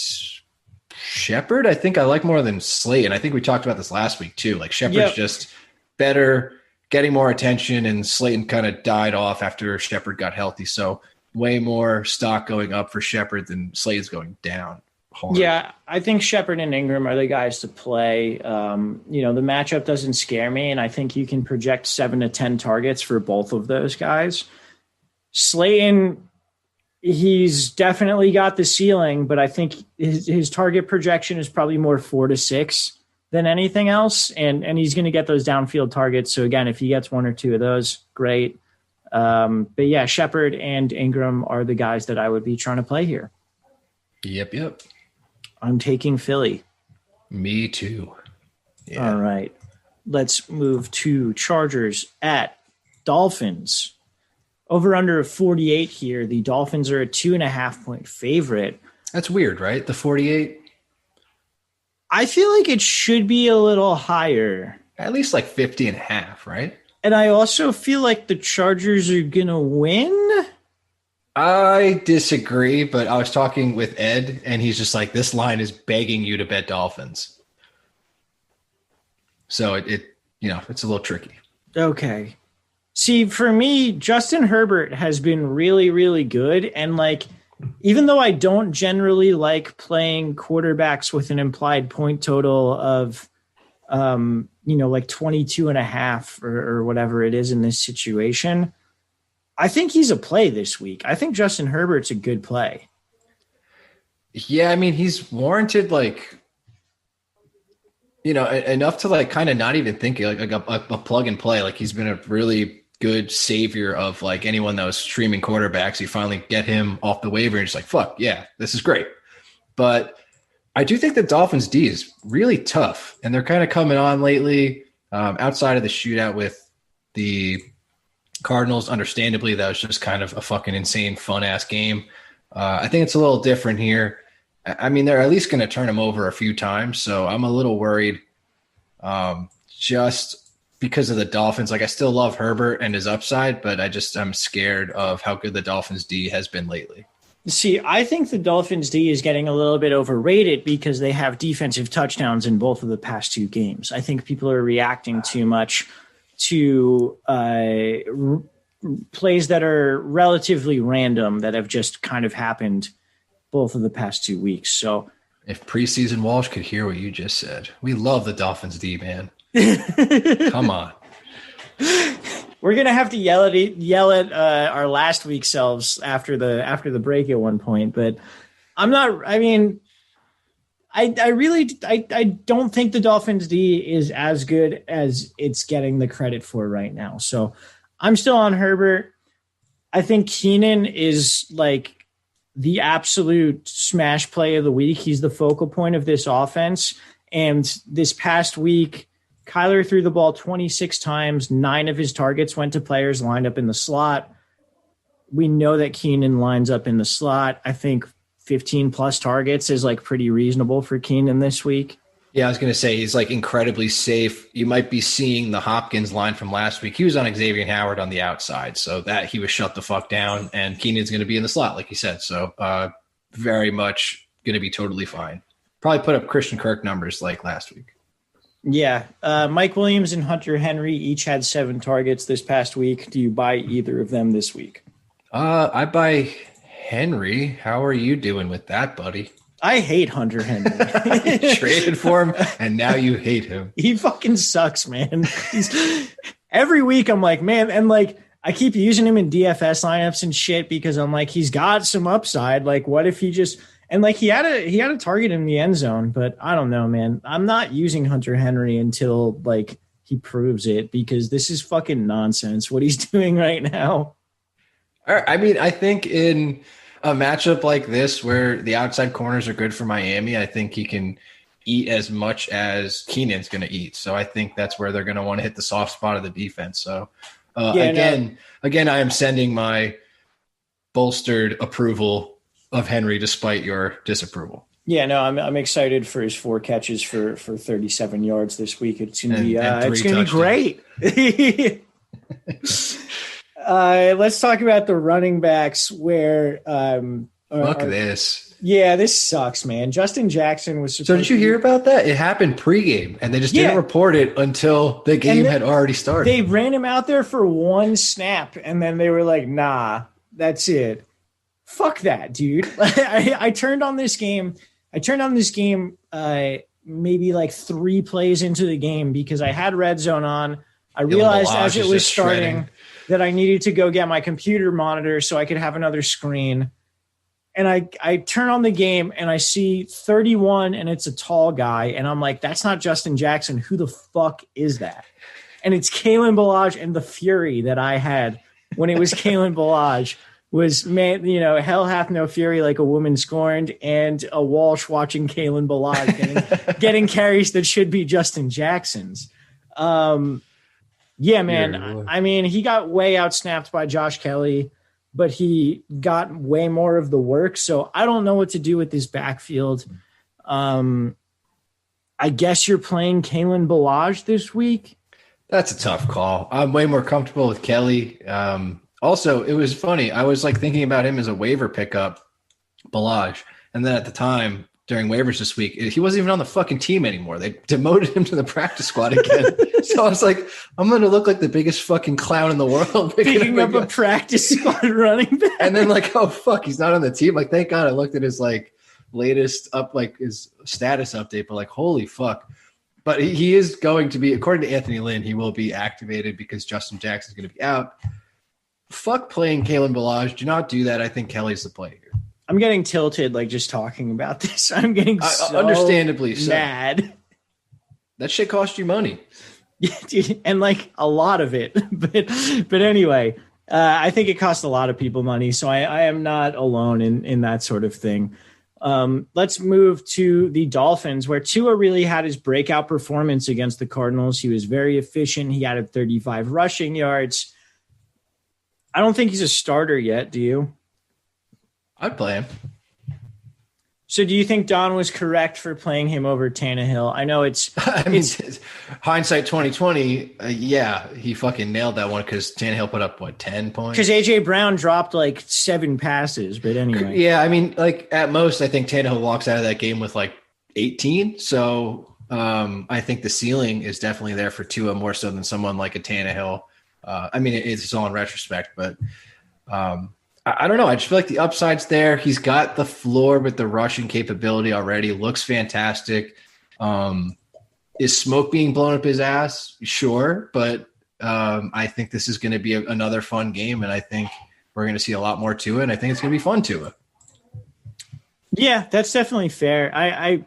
Shepard, I think I like more than Slayton. I think we talked about this last week too. Like Shepard's just better, getting more attention, and Slayton kind of died off after Shepard got healthy. So way more stock going up for Shepard than Slayton's going down hard. Yeah, I think Shepard and Ingram are the guys to play. The matchup doesn't scare me, and I think you can project 7 to 10 targets for both of those guys. Slayton, he's definitely got the ceiling, but I think his target projection is probably more 4 to 6 than anything else, and he's going to get those downfield targets. So again, if he gets 1 or 2 of those, great. But yeah, Shepard and Ingram are the guys that I would be trying to play here. Yep. I'm taking Philly. Me too. Yeah. All right. Let's move to Chargers at Dolphins. Over under of 48 here. The Dolphins are a 2.5 point favorite. That's weird, right? The 48. I feel like it should be a little higher. At least like 50.5, right? And I also feel like the Chargers are going to win. I disagree, but I was talking with Ed, and he's just like, this line is begging you to bet Dolphins. So it's a little tricky. Okay. See, for me, Justin Herbert has been really, really good. And like, even though I don't generally like playing quarterbacks with an implied point total of, like 22 and a half or whatever it is in this situation, I think he's a play this week. I think Justin Herbert's a good play. Yeah, I mean, he's warranted enough to like kind of not even think like a plug and play. Like he's been a really good savior of like anyone that was streaming quarterbacks. You finally get him off the waiver and just like, fuck yeah, this is great. But I do think the Dolphins D is really tough, and they're kind of coming on lately. Outside of the shootout with the Cardinals, understandably, that was just kind of a fucking insane, fun-ass game. I think it's a little different here. I mean, they're at least going to turn him over a few times, so I'm a little worried just because of the Dolphins. Like, I still love Herbert and his upside, but I'm scared of how good the Dolphins D has been lately. See, I think the Dolphins D is getting a little bit overrated because they have defensive touchdowns in both of the past two games. I think people are reacting too much to plays that are relatively random that have just kind of happened both of the past 2 weeks. So if preseason Walsh could hear what you just said, we love the Dolphins D, man. Come on. We're going to have to yell at our last week's selves after the break at one point, but I don't think the Dolphins D is as good as it's getting the credit for right now. So I'm still on Herbert. I think Keenan is like the absolute smash play of the week. He's the focal point of this offense. And this past week, Kyler threw the ball 26 times. 9 of his targets went to players lined up in the slot. We know that Keenan lines up in the slot. I think 15 plus targets is like pretty reasonable for Keenan this week. Yeah, I was going to say he's like incredibly safe. You might be seeing the Hopkins line from last week. He was on Xavier Howard on the outside, so that he was shut the fuck down, and Keenan's going to be in the slot, like you said. So very much going to be totally fine. Probably put up Christian Kirk numbers like last week. Yeah. Mike Williams and Hunter Henry each had 7 targets this past week. Do you buy either of them this week? I buy Henry. How are you doing with that, buddy? I hate Hunter Henry. You traded for him, and now you hate him. He fucking sucks, man. Every week I'm like, man, and like I keep using him in DFS lineups and shit because I'm like, he's got some upside. Like, what if he just and like he had a target in the end zone, but I don't know, man. I'm not using Hunter Henry until like he proves it because this is fucking nonsense what he's doing right now. I mean, I think in a matchup like this where the outside corners are good for Miami, I think he can eat as much as Keenan's going to eat. So I think that's where they're going to want to hit the soft spot of the defense. So again, I am sending my bolstered approval of Henry despite your disapproval. Yeah, no, I'm excited for his 4 catches for 37 yards this week. It's going to be it's going to be great. Let's talk about the running backs where look at this. Yeah, this sucks, man. Justin Jackson was So did you hear about that? It happened pregame, and they just didn't report it until the game had already started. They ran him out there for 1 snap, and then they were like, nah, that's it. Fuck that, dude. I turned on this game. Maybe like 3 plays into the game because I had Red Zone on. I realized as it was starting that I needed to go get my computer monitor so I could have another screen. And I turn on the game and I see 31 and it's a tall guy. And I'm like, that's not Justin Jackson. Who the fuck is that? And it's Kalen Ballage, and the fury that I had when it was Kalen Ballage was, man, hell hath no fury like a woman scorned, and a Walsh watching Kalen Ballage getting carries that should be Justin Jackson's. Yeah, man. I mean, he got way outsnapped by Josh Kelly, but he got way more of the work. So I don't know what to do with this backfield. I guess you're playing Kalen Ballage this week. That's a tough call. I'm way more comfortable with Kelly. Also, it was funny. I was like thinking about him as a waiver pickup, Ballage. And then at the time, during waivers this week. He wasn't even on the fucking team anymore. They demoted him to the practice squad again. So I was like, I'm going to look like the biggest fucking clown in the world. Picking up a practice squad running back. And then like, oh, fuck, he's not on the team. Like, thank God I looked at his like latest up, like his status update, but like, holy fuck. But he is going to be, according to Anthony Lynn, he will be activated because Justin Jackson's going to be out. Fuck playing Kalen Ballage. Do not do that. I think Kelly's the play here. I'm getting tilted, like just talking about this. I'm getting so understandably mad. That shit cost you money. Yeah, dude, and like a lot of it. But anyway, I think it cost a lot of people money. So I am not alone in that sort of thing. Let's move to the Dolphins, where Tua really had his breakout performance against the Cardinals. He was very efficient. He added 35 rushing yards. I don't think he's a starter yet. Do you? I'd play him. So do you think Don was correct for playing him over Tannehill? I know it's hindsight 2020. Yeah, he fucking nailed that one because Tannehill put up, 10 points? Because A.J. Brown dropped like 7 passes, but anyway. Yeah, I mean, like at most, I think Tannehill walks out of that game with like 18. So I think the ceiling is definitely there for Tua more so than someone like a Tannehill. I mean, it's all in retrospect, but I don't know. I just feel like the upside's there. He's got the floor with the rushing capability already. Looks fantastic. Is smoke being blown up his ass? Sure. But I think this is going to be another fun game, and I think we're going to see a lot more to it, and I think it's going to be fun to it. Yeah, that's definitely fair.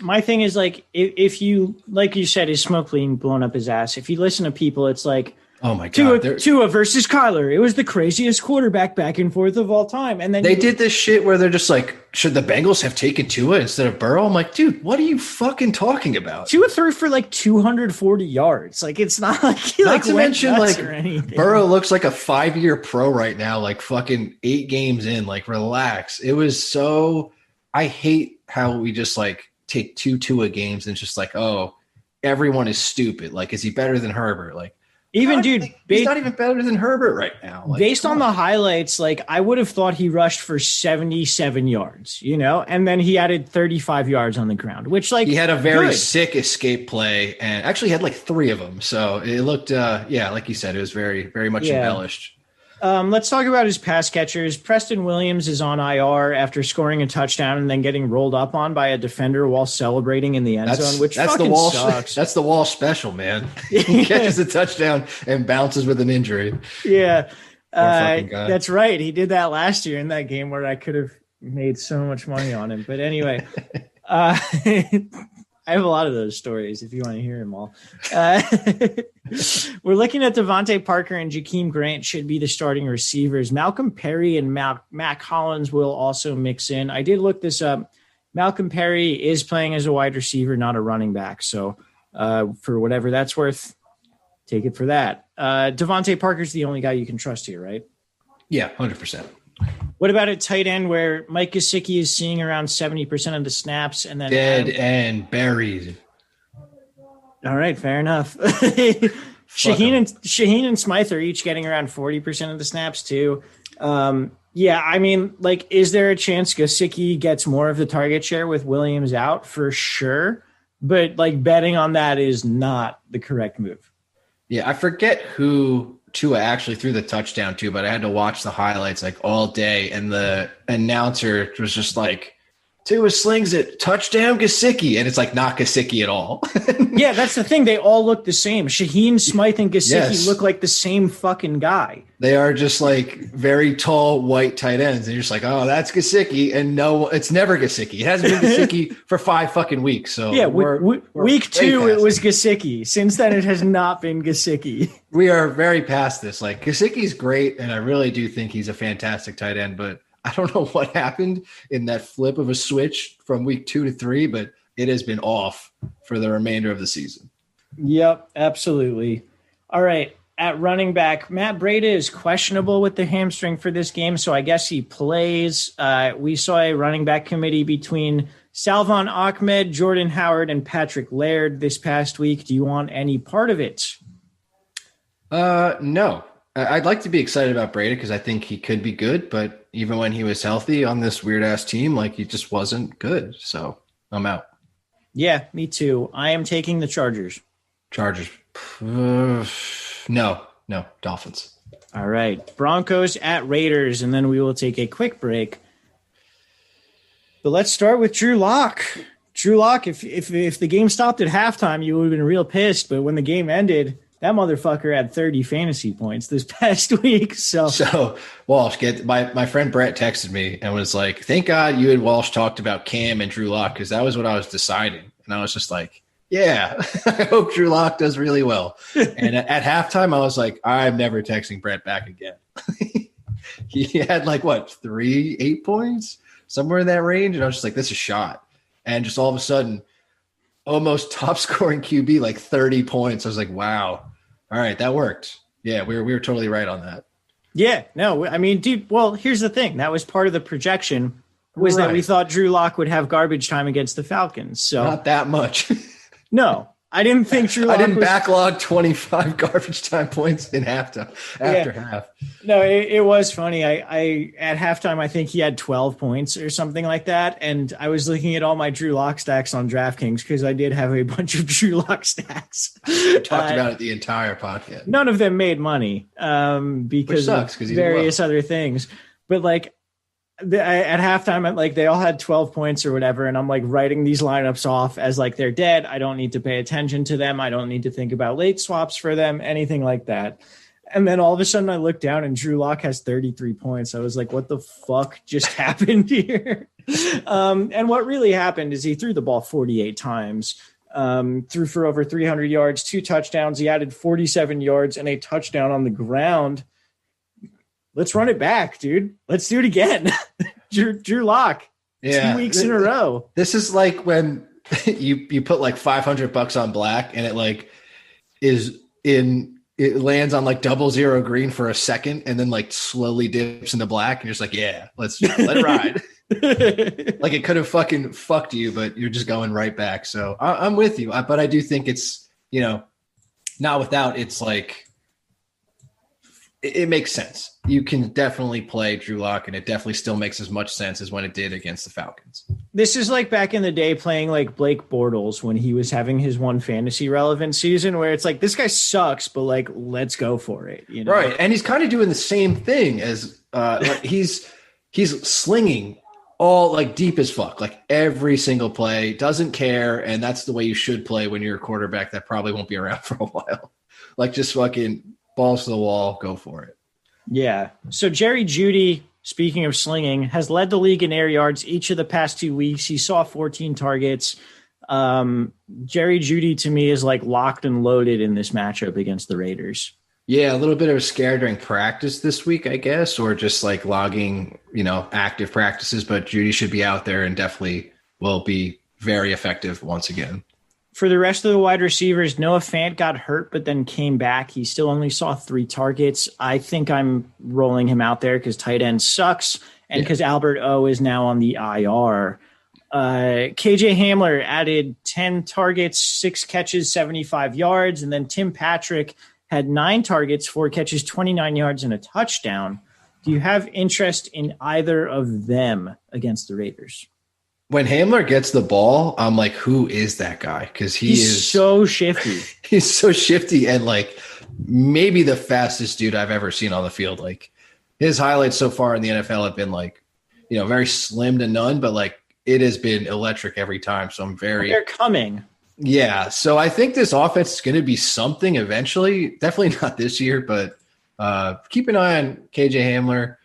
My thing is, like, if you, like you said, is smoke being blown up his ass, if you listen to people, it's like, oh my God. Tua versus Kyler. It was the craziest quarterback back and forth of all time. And then they did this shit where they're just like, should the Bengals have taken Tua instead of Burrow? I'm like, dude, what are you fucking talking about? Tua threw for like 240 yards. Like, it's not like he not to mention, like, or anything. Burrow looks like a 5-year pro right now, like fucking 8 games in, like, relax. It was so, I hate how we just like take 2 Tua games and just like, oh, everyone is stupid. Like, is he better than Herbert? Like, even dude, he's not even better than Herbert right now. Like, based on the highlights, like, I would have thought he rushed for 77 yards, and then he added 35 yards on the ground, which, like, he had a very sick escape play and actually had like 3 of them. So it looked, like you said, it was very, very much embellished. Let's talk about his pass catchers. Preston Williams is on IR after scoring a touchdown and then getting rolled up on by a defender while celebrating in the end zone, which fucking sucks. That's the Walsh special, man. He catches a touchdown and bounces with an injury. Yeah, that's right. He did that last year in that game where I could have made so much money on him. But anyway, I have a lot of those stories if you want to hear them all. We're looking at Devontae Parker and Jakeem Grant should be the starting receivers. Malcolm Perry and Mac Hollins will also mix in. I did look this up. Malcolm Perry is playing as a wide receiver, not a running back. So for whatever that's worth, take it for that. Devontae Parker's the only guy you can trust here, right? Yeah, 100%. What about at tight end where Mike Gesicki is seeing around 70% of the snaps and then dead and buried? All right, fair enough. Shaheen and Smythe are each getting around 40% of the snaps too. Yeah, I mean, like, is there a chance Gesicki gets more of the target share with Williams out? For sure. But like, betting on that is not the correct move. Yeah, I forget who Tua actually threw the touchdown to, but I had to watch the highlights like all day, and the announcer was just like, Tua slings it, touchdown Gesicki, and it's like not Gesicki at all. Yeah, that's the thing. They all look the same. Shaheen, Smythe, and Gesicki look like the same fucking guy. They are just like very tall white tight ends, and you're just like, oh, that's Gesicki, and no, it's never Gesicki. It hasn't been Gesicki for 5 fucking weeks. So yeah, week 2 it was Gesicki. Since then, it has not been Gesicki. We are very past this. Like, Gesicki's great, and I really do think he's a fantastic tight end, but I don't know what happened in that flip of a switch from week 2 to 3, but it has been off for the remainder of the season. Yep, absolutely. All right. At running back, Matt Breida is questionable with the hamstring for this game, so I guess he plays. We saw a running back committee between Salvon Ahmed, Jordan Howard, and Patrick Laird this past week. Do you want any part of it? No. I'd like to be excited about Brady because I think he could be good, but even when he was healthy on this weird ass team, like he just wasn't good. So I'm out. Yeah, me too. I am taking the Chargers. Chargers. No, Dolphins. All right. Broncos at Raiders, and then we will take a quick break. But let's start with Drew Lock. Drew Lock, if the game stopped at halftime, you would have been real pissed. But when the game ended, that motherfucker had 30 fantasy points this past week. So Walsh, my friend Brett texted me and was like, thank God you and Walsh talked about Cam and Drew Lock because that was what I was deciding. And I was just like, yeah, I hope Drew Lock does really well. And at halftime, I was like, I'm never texting Brett back again. He had 8 points, somewhere in that range. And I was just like, this is shot. And just all of a sudden, almost top scoring QB, 30 points. I was like, wow. All right, that worked. Yeah, we were totally right on that. Yeah, no, I mean, dude, well, here's the thing. That was part of the projection was that we thought Drew Lock would have garbage time against the Falcons. So not that much. No, I didn't think Drew Lock backlog 25 garbage time points in after half. No, it was funny. I at halftime, I think he had 12 points or something like that. And I was looking at all my Drew Lock stacks on DraftKings because I did have a bunch of Drew Lock stacks. We talked about it the entire podcast. None of them made money because of various other things. But at halftime, they all had 12 points or whatever. And I'm writing these lineups off as they're dead. I don't need to pay attention to them. I don't need to think about late swaps for them, anything like that. And then all of a sudden I look down and Drew Lock has 33 points. I was like, what the fuck just happened here? And what really happened is he threw the ball 48 times, threw for over 300 yards, 2 touchdowns. He added 47 yards and a touchdown on the ground. Let's run it back, dude. Let's do it again. Drew Lock. Yeah. 2 weeks in a row. This is like when you put $500 on black and it lands on 00 green for a second and then slowly dips into black and you're just like, yeah, let it ride. It could have fucking fucked you, but you're just going right back. So I'm with you. But I do think it's, not without, it's it makes sense. You can definitely play Drew Lock, and it definitely still makes as much sense as when it did against the Falcons. This is back in the day playing Blake Bortles when he was having his one fantasy relevant season where it's this guy sucks, but let's go for it. Right. And he's kind of doing the same thing as he's slinging all deep as fuck, every single play, doesn't care. And that's the way you should play when you're a quarterback that probably won't be around for a while. Just fucking balls to the wall, go for it. Yeah. So Jerry Jeudy, speaking of slinging, has led the league in air yards each of the past 2 weeks. He saw 14 targets. Jerry Jeudy to me is locked and loaded in this matchup against the Raiders. Yeah, a little bit of a scare during practice this week, I guess, or just logging, active practices, but Jeudy should be out there and definitely will be very effective once again. For the rest of the wide receivers, Noah Fant got hurt, but then came back. He still only saw 3 targets. I think I'm rolling him out there because tight end sucks and because Albert O is now on the IR. KJ Hamler added 10 targets, 6 catches, 75 yards. And then Tim Patrick had 9 targets, 4 catches, 29 yards, and a touchdown. Do you have interest in either of them against the Raiders? When Hamler gets the ball, I'm like, who is that guy? Because he's so shifty. He's so shifty and maybe the fastest dude I've ever seen on the field. His highlights so far in the NFL have been very slim to none, but it has been electric every time. So they're coming. Yeah. So I think this offense is going to be something eventually. Definitely not this year, but keep an eye on KJ Hamler.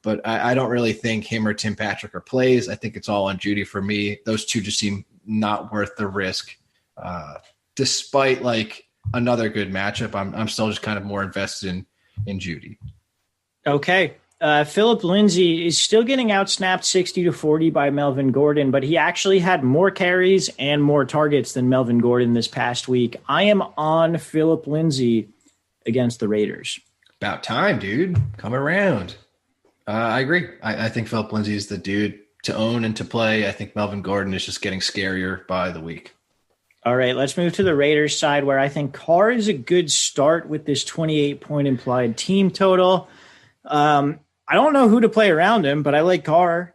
But I don't really think him or Tim Patrick are plays. I think it's all on Jeudy for me. Those two just seem not worth the risk. Despite another good matchup, I'm still just kind of more invested in Jeudy. Okay. Philip Lindsay is still getting outsnapped 60-40 by Melvin Gordon, but he actually had more carries and more targets than Melvin Gordon this past week. I am on Philip Lindsay against the Raiders. About time, dude. Come around. I agree. I think Philip Lindsay is the dude to own and to play. I think Melvin Gordon is just getting scarier by the week. All right, let's move to the Raiders side, where I think Carr is a good start with this 28-point implied team total. I don't know who to play around him, but I like Carr.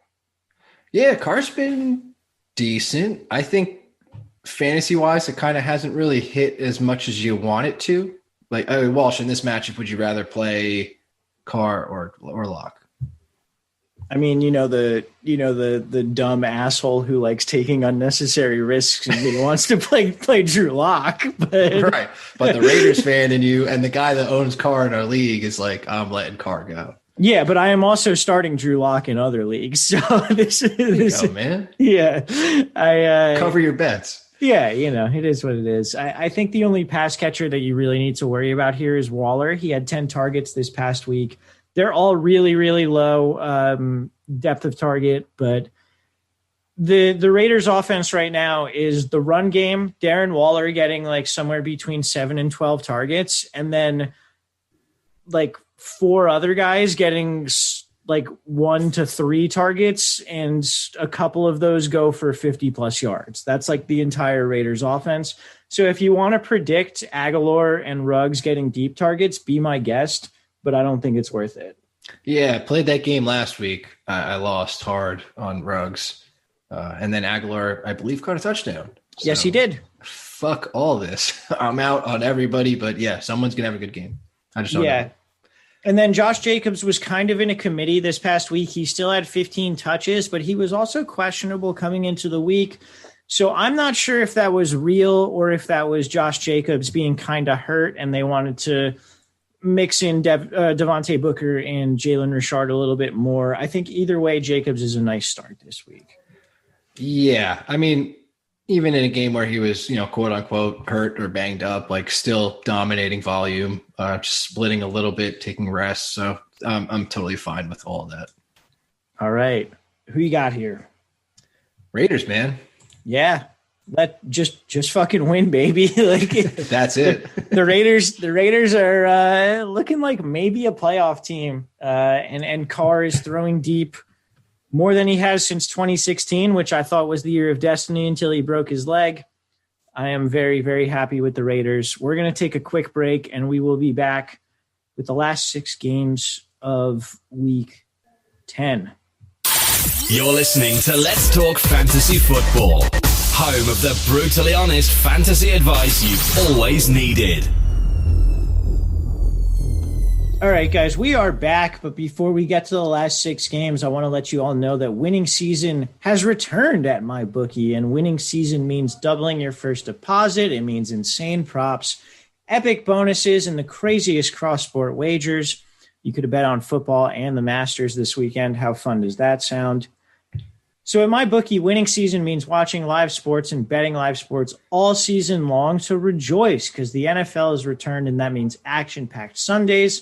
Yeah, Carr's been decent. I think fantasy-wise, it kind of hasn't really hit as much as you want it to. Like, Walsh, in this matchup, would you rather play Carr or Locke? I mean, the dumb asshole who likes taking unnecessary risks and he wants to play Drew Lock. But right. But the Raiders fan in you and the guy that owns Carr in our league is like, I'm letting Carr go. Yeah, but I am also starting Drew Lock in other leagues. So this go, man. Yeah. I cover your bets. Yeah, it is what it is. I think the only pass catcher that you really need to worry about here is Waller. He had 10 targets this past week. They're all really, really low depth of target, but the Raiders offense right now is the run game. Darren Waller getting like somewhere between 7 and 12 targets, and then like 4 other guys getting like 1 to 3 targets, and a couple of those go for 50 plus yards. That's like the entire Raiders offense. So if you want to predict Aguilar and Ruggs getting deep targets, be my guest. But I don't think it's worth it. Yeah, I played that game last week. I lost hard on Ruggs. And then Aguilar, I believe, caught a touchdown. So, yes, he did. Fuck all this. I'm out on everybody, but yeah, someone's going to have a good game. I just don't know. And then Josh Jacobs was kind of in a committee this past week. He still had 15 touches, but he was also questionable coming into the week. So I'm not sure if that was real or if that was Josh Jacobs being kind of hurt and they wanted to mix in Devontae Booker and Jalen Richard a little bit more. I think either way, Jacobs is a nice start this week. Yeah. I mean, even in a game where he was, quote unquote, hurt or banged up, like still dominating volume, just splitting a little bit, taking rests. So I'm totally fine with all of that. All right. Who you got here? Raiders, man. Yeah. Just fucking win, baby. Like that's it. The Raiders are looking like maybe a playoff team. And Carr is throwing deep more than he has since 2016, which I thought was the year of destiny until he broke his leg. I am very, very happy with the Raiders. We're going to take a quick break and we will be back with the last 6 games of week 10. You're listening to Let's Talk Fantasy Football. Home of the brutally honest fantasy advice you've always needed. All right, guys, we are back. But before we get to the last 6 games, I want to let you all know that winning season has returned at MyBookie. And winning season means doubling your first deposit. It means insane props, epic bonuses, and the craziest cross-sport wagers. You could have bet on football and the Masters this weekend. How fun does that sound? So at MyBookie, winning season means watching live sports and betting live sports all season long. So rejoice, because the NFL has returned, and that means action-packed Sundays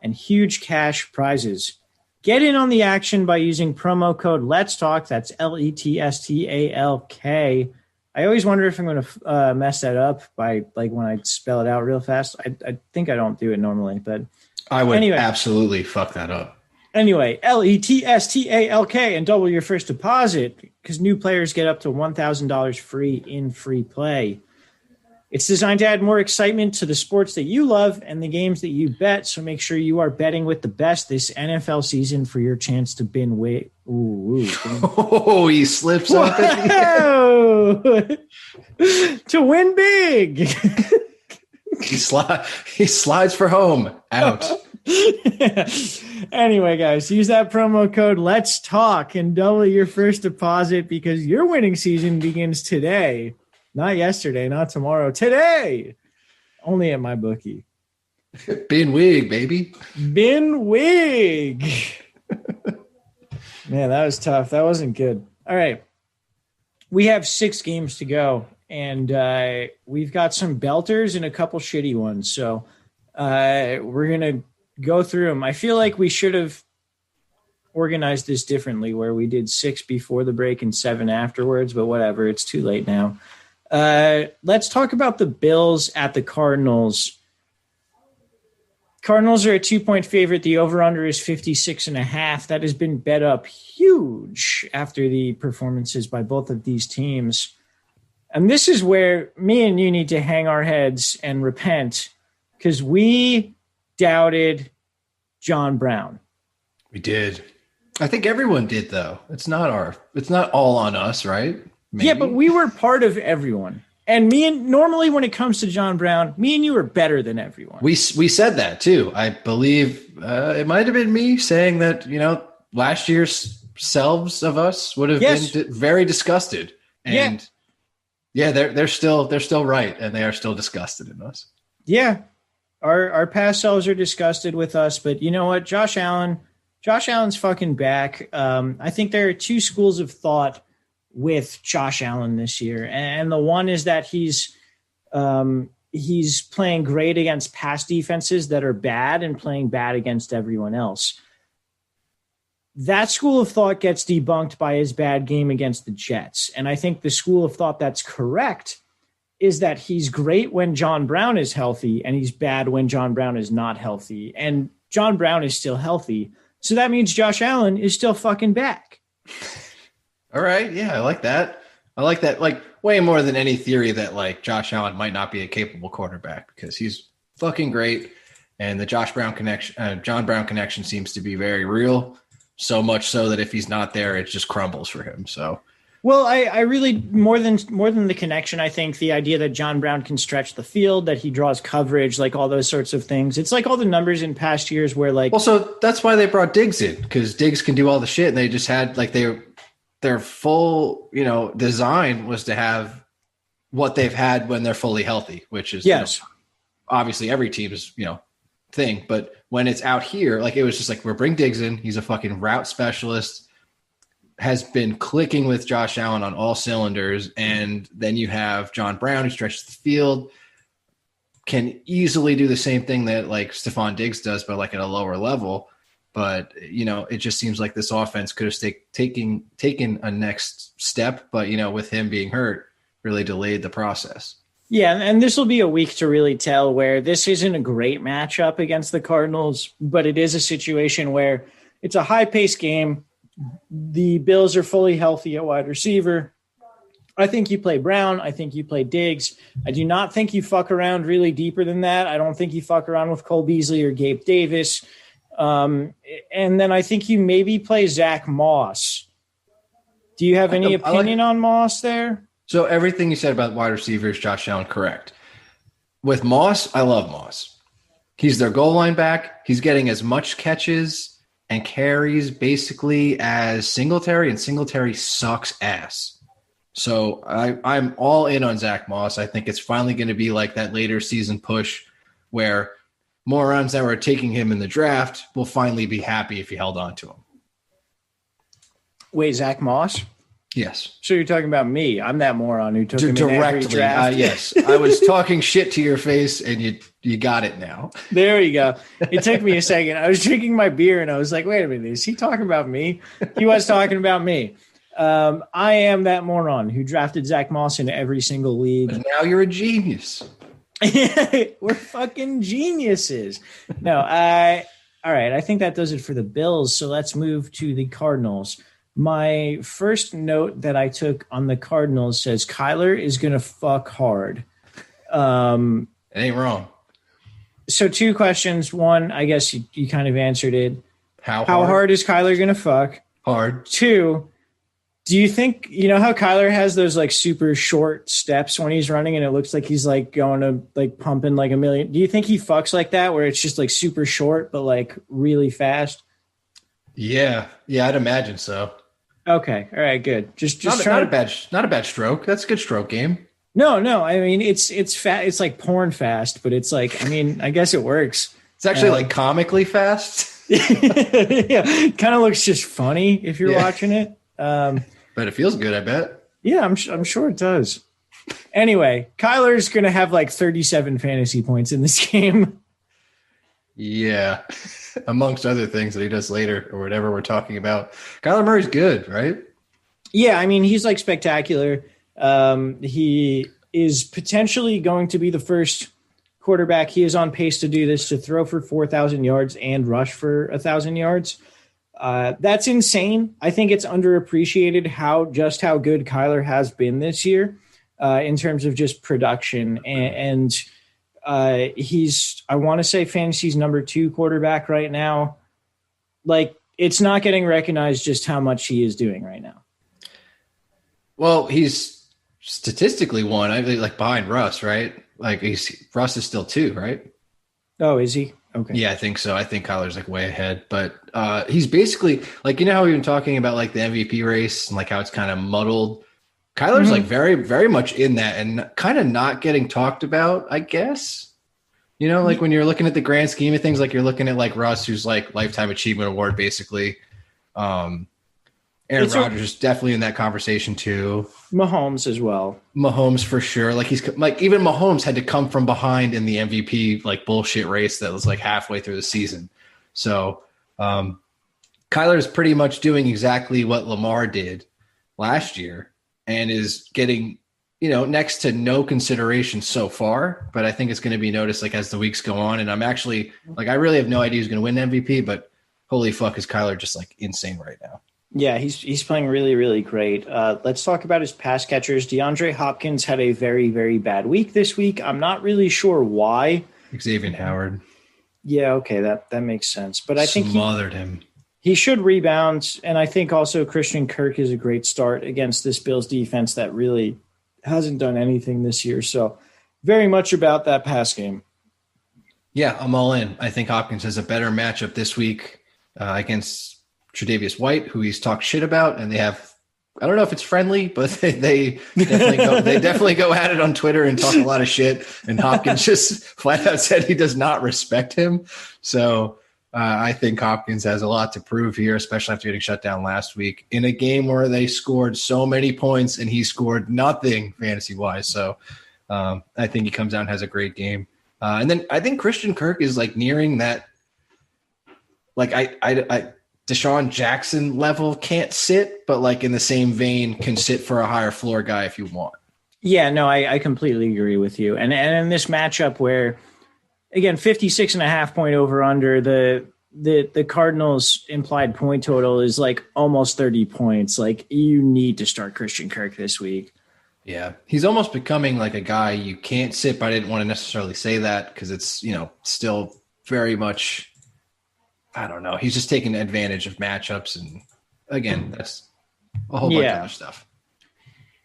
and huge cash prizes. Get in on the action by using promo code Let's Talk. That's LETSTALK. I always wonder if I'm going to mess that up by like when I spell it out real fast. I think I don't do it normally, but I would absolutely fuck that up. Anyway, LETSTALK, and double your first deposit because new players get up to $1,000 free in free play. It's designed to add more excitement to the sports that you love and the games that you bet, so make sure you are betting with the best this NFL season for your chance to bin weight. Oh, he slips up at the end. To win big. He slides for home. Out. Anyway, guys, use that promo code Let's Talk and double your first deposit because your winning season begins today. Not yesterday, not tomorrow. Today. Only at MyBookie. Bin wig, baby. Bin wig. Man, that was tough. That wasn't good. All right. We have 6 games to go, and we've got some belters and a couple shitty ones. So we're going to go through them. I feel like we should have organized this differently where we did 6 before the break and 7 afterwards, but whatever. It's too late now. Let's talk about the Bills at the Cardinals. Cardinals are a 2-point favorite. The over-under is 56.5. That has been bet up huge after the performances by both of these teams. And this is where me and you need to hang our heads and repent, because we doubted John Brown. We did. I think everyone did, though. It's not all on us, right? Maybe. Yeah, but we were part of everyone. And normally when it comes to John Brown, me and you are better than everyone. We said that too. I believe it might have been me saying that, last year's selves of us would have been very disgusted. And they're still right. And they are still disgusted in us. Yeah. Our past selves are disgusted with us, but you know what? Josh Allen's fucking back. I think there are two schools of thought with Josh Allen this year. And the one is that he's playing great against pass defenses that are bad and playing bad against everyone else. That school of thought gets debunked by his bad game against the Jets. And I think the school of thought that's correct is that he's great when John Brown is healthy and he's bad when John Brown is not healthy. And John Brown is still healthy. So that means Josh Allen is still fucking back. All right. Yeah, I like that. Like way more than any theory that like Josh Allen might not be a capable quarterback, because he's fucking great. And the John Brown connection seems to be very real. So much so that if he's not there, it just crumbles for him. So, well, I really more than the connection, I think the idea that John Brown can stretch the field, that he draws coverage, like all those sorts of things. It's like all the numbers in past years where like. Also, that's why they brought Diggs in, because Diggs can do all the shit, and they just had like their full design was to have what they've had when they're fully healthy, which is obviously every team's thing. But when it's out here, like it was just like, we'll bring Diggs in. He's a fucking route specialist, has been clicking with Josh Allen on all cylinders. And then you have John Brown, who stretches the field, can easily do the same thing that like Stephon Diggs does, but like at a lower level. But, it just seems like this offense could have taken a next step, but, with him being hurt, really delayed the process. Yeah, and this will be a week to really tell, where this isn't a great matchup against the Cardinals, but it is a situation where it's a high-paced game. The Bills are fully healthy at wide receiver. I think you play Brown. I think you play Diggs. I do not think you fuck around really deeper than that. I don't think you fuck around with Cole Beasley or Gabe Davis. And then I think you maybe play Zach Moss. Do you have any opinion on Moss there? So everything you said about wide receivers, Josh Allen, correct. With Moss, I love Moss. He's their goal line back. He's getting as much catches and carries basically as Singletary, and Singletary sucks ass. So I'm all in on Zach Moss. I think it's finally going to be like that later season push where morons that were taking him in the draft will finally be happy if you held on to him. Wait, Zach Moss? Yes. So you're talking about me. I'm that moron who took him in every draft. Yes. I was talking shit to your face, and you got it now. There you go. It took me a second. I was drinking my beer, and I was like, wait a minute. Is he talking about me? He was talking about me. I am that moron who drafted Zach Moss in every single league. But now you're a genius. We're fucking geniuses. No, all right. I think that does it for the Bills. So let's move to the Cardinals. My first note that I took on the Cardinals says Kyler is going to fuck hard. It ain't wrong. So two questions. One, I guess you kind of answered it. How hard is Kyler going to fuck? Hard. Two, do you think, how Kyler has those like super short steps when he's running and it looks like he's like going to like pumping like a million? Do you think he fucks like that, where it's just like super short but like really fast? Yeah, I'd imagine so. Okay. All right, good. Just not a bad stroke. That's a good stroke game. No. I mean, it's fast. It's like porn fast, but it's like, I mean, I guess it works. It's actually like comically fast. Yeah. Kind of looks just funny if you're watching it. But it feels good, I bet. Yeah, I'm sure it does. Anyway, Kyler's going to have like 37 fantasy points in this game. Yeah. Amongst other things that he does later or whatever we're talking about. Kyler Murray's good, right? Yeah, I mean, he's like spectacular. He is potentially going to be the first quarterback. He is on pace to do this, to throw for 4,000 yards and rush for 1,000 yards. That's insane. I think it's underappreciated how good Kyler has been this year. in terms of just production. And he's, I want to say, fantasy's number 2 quarterback right now. Like, it's not getting recognized just how much he is doing right now. Well, he's statistically one. I mean, like behind Russ, right? Like Russ is still 2, right? Oh, is he? Okay. Yeah, I think so. I think Kyler's like way ahead, but he's basically like, you know how we've been talking about like the MVP race and like how it's kind of muddled. Kyler's like very, very much in that and kind of not getting talked about, I guess. You know, like when you're looking at the grand scheme of things, like you're looking at like Russ, who's like lifetime achievement award, basically. Aaron Rodgers is definitely in that conversation too. Mahomes as well. Mahomes for sure. Like he's like, even Mahomes had to come from behind in the MVP like bullshit race that was like halfway through the season. So Kyler is pretty much doing exactly what Lamar did last year and is getting, you know, next to no consideration so far. But I think it's going to be noticed like as the weeks go on. And I'm actually like, I really have no idea who's going to win MVP, but holy fuck, is Kyler just like insane right now. Yeah, he's playing really, really great. Let's talk about his pass catchers. DeAndre Hopkins had a very, very bad week this week. I'm not really sure why. Xavier Howard. Yeah, okay, that makes sense. But I think smothered him. He should rebound, and I think also Christian Kirk is a great start against this Bills defense that really hasn't done anything this year. So very much about that pass game. Yeah, I'm all in. I think Hopkins has a better matchup this week against Tre'Davious White, who he's talked shit about, and they have, I don't know if it's friendly, but they definitely go at it on Twitter and talk a lot of shit. And Hopkins just flat out said he does not respect him. So I think Hopkins has a lot to prove here, especially after getting shut down last week in a game where they scored so many points and he scored nothing fantasy wise. So I think he comes out and has a great game. And then I think Christian Kirk is like nearing that. Like I Deshaun Jackson level can't sit, but like in the same vein can sit for a higher floor guy if you want. Yeah, no, I completely agree with you. And in this matchup where, again, 56.5 point over under, the Cardinals implied point total is like almost 30 points. Like you need to start Christian Kirk this week. Yeah, he's almost becoming like a guy you can't sit, but I didn't want to necessarily say that because it's, you know, still very much, I don't know. He's just taking advantage of matchups. And again, that's a whole bunch of other stuff.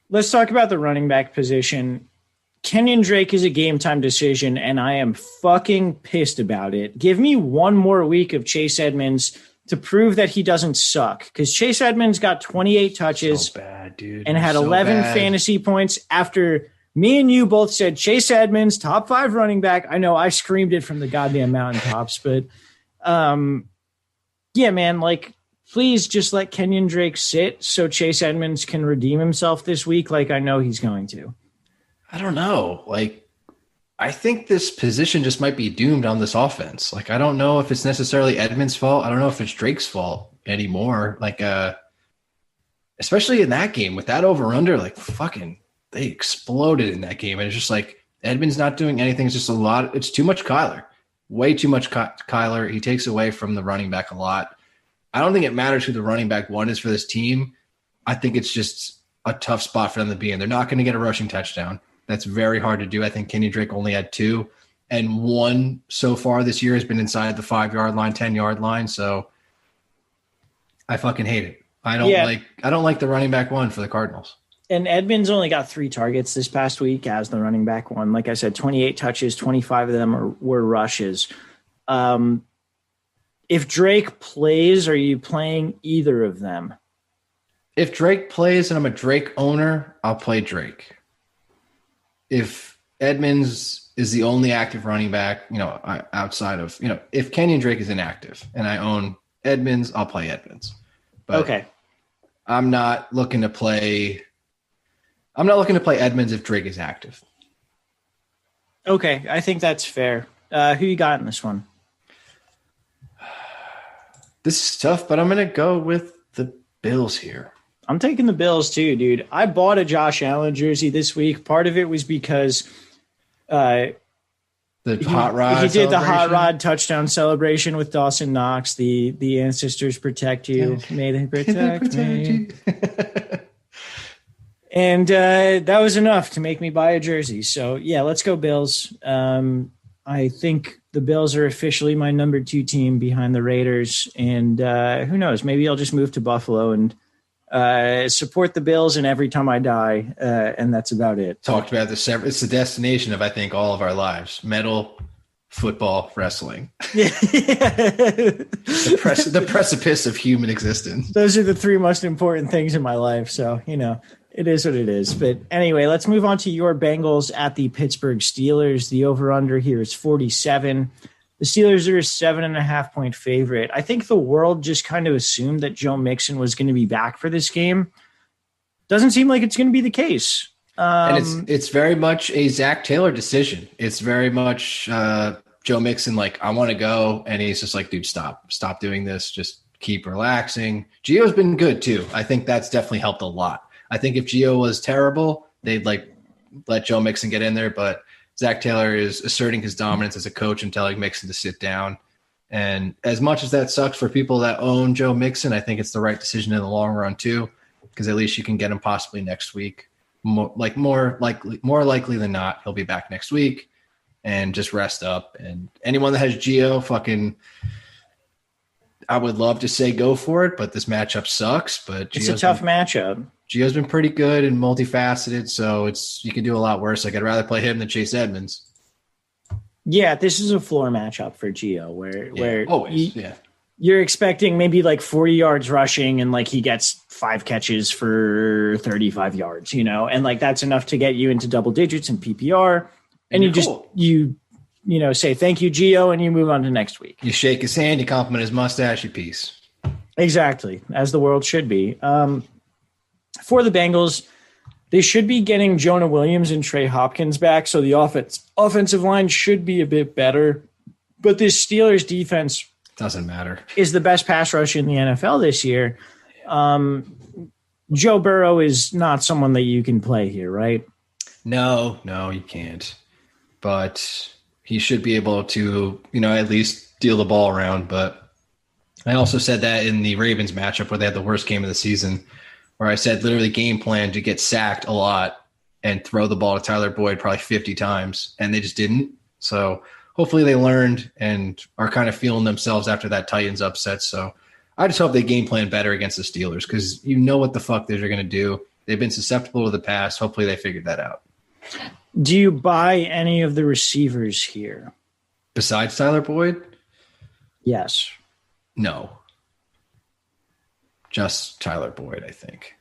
Let's talk about the running back position. Kenyon Drake is a game time decision, and I am fucking pissed about it. Give me one more week of Chase Edmonds to prove that he doesn't suck. Because Chase Edmonds got 28 touches and had 11 fantasy points after me and you both said Chase Edmonds, top 5 running back. I know I screamed it from the goddamn mountaintops, but yeah, man, like, please just let Kenyon Drake sit so Chase Edmonds can redeem himself this week like I know he's going to. I don't know. Like, I think this position just might be doomed on this offense. Like, I don't know if it's necessarily Edmonds' fault. I don't know if it's Drake's fault anymore. Like, especially in that game with that over-under, like, fucking, they exploded in that game. And it's just like, Edmonds not doing anything. It's just a lot. It's too much Kyler. Way too much Kyler. He takes away from the running back a lot. I don't think it matters who the running back one is for this team. I think it's just a tough spot for them to be in. They're not going to get a rushing touchdown. That's very hard to do. I think Kenny Drake only had 2, and 1 so far this year has been inside the 5-yard line, 10-yard line. So I fucking hate it. I don't like the running back one for the Cardinals. And Edmonds only got 3 targets this past week as the running back one. Like I said, 28 touches, 25 of them were rushes. If Drake plays, are you playing either of them? If Drake plays and I'm a Drake owner, I'll play Drake. If Edmonds is the only active running back, you know, outside of, you know, if Kenyon Drake is inactive and I own Edmonds, I'll play Edmonds. But okay. I'm not looking to play Edmonds if Drake is active. Okay, I think that's fair. Who you got in this one? This is tough, but I'm going to go with the Bills here. I'm taking the Bills too, dude. I bought a Josh Allen jersey this week. Part of it was because hot rod. He did the hot rod touchdown celebration with Dawson Knox. The ancestors protect you. May they protect me. And that was enough to make me buy a jersey. So, yeah, let's go Bills. I think the Bills are officially my number 2 team behind the Raiders. And who knows? Maybe I'll just move to Buffalo and support the Bills, and every time I die, and that's about it. Talked about this. It's the destination of, I think, all of our lives. Metal, football, wrestling. Yeah. the precipice of human existence. Those are the 3 most important things in my life. So, it is what it is. But anyway, let's move on to your Bengals at the Pittsburgh Steelers. The over-under here is 47. The Steelers are a 7.5-point favorite. I think the world just kind of assumed that Joe Mixon was going to be back for this game. Doesn't seem like it's going to be the case. And it's very much a Zach Taylor decision. It's very much Joe Mixon, I want to go. And he's just like, dude, stop doing this. Just keep relaxing. Gio's been good too. I think that's definitely helped a lot. I think if Gio was terrible, they'd let Joe Mixon get in there. But Zach Taylor is asserting his dominance as a coach and telling Mixon to sit down. And as much as that sucks for people that own Joe Mixon, I think it's the right decision in the long run too, because at least you can get him possibly next week. More likely than not, he'll be back next week and just rest up. And anyone that has Gio, I would love to say go for it, but this matchup sucks. But it's a tough matchup. Gio's been pretty good and multifaceted, so you can do a lot worse. I'd rather play him than Chase Edmonds. Yeah, this is a floor matchup for Gio where always, you're expecting maybe 40 yards rushing and he gets 5 catches for 35 yards, and that's enough to get you into double digits in PPR. And you say, thank you, Gio, and you move on to next week. You shake his hand, you compliment his mustache, you peace. Exactly, as the world should be. For the Bengals, they should be getting Jonah Williams and Trey Hopkins back, so the offensive line should be a bit better. But this Steelers defense doesn't matter. Is the best pass rush in the NFL this year. Joe Burrow is not someone that you can play here, right? No, you can't. But he should be able to, at least deal the ball around. But I also said that in the Ravens matchup where they had the worst game of the season, where I said literally game plan to get sacked a lot and throw the ball to Tyler Boyd probably 50 times, and they just didn't. So hopefully they learned and are kind of feeling themselves after that Titans upset. So I just hope they game plan better against the Steelers because you know what the fuck they're going to do. They've been susceptible to the pass. Hopefully they figured that out. Do you buy any of the receivers here? Besides Tyler Boyd? Yes. No. Just Tyler Boyd, I think.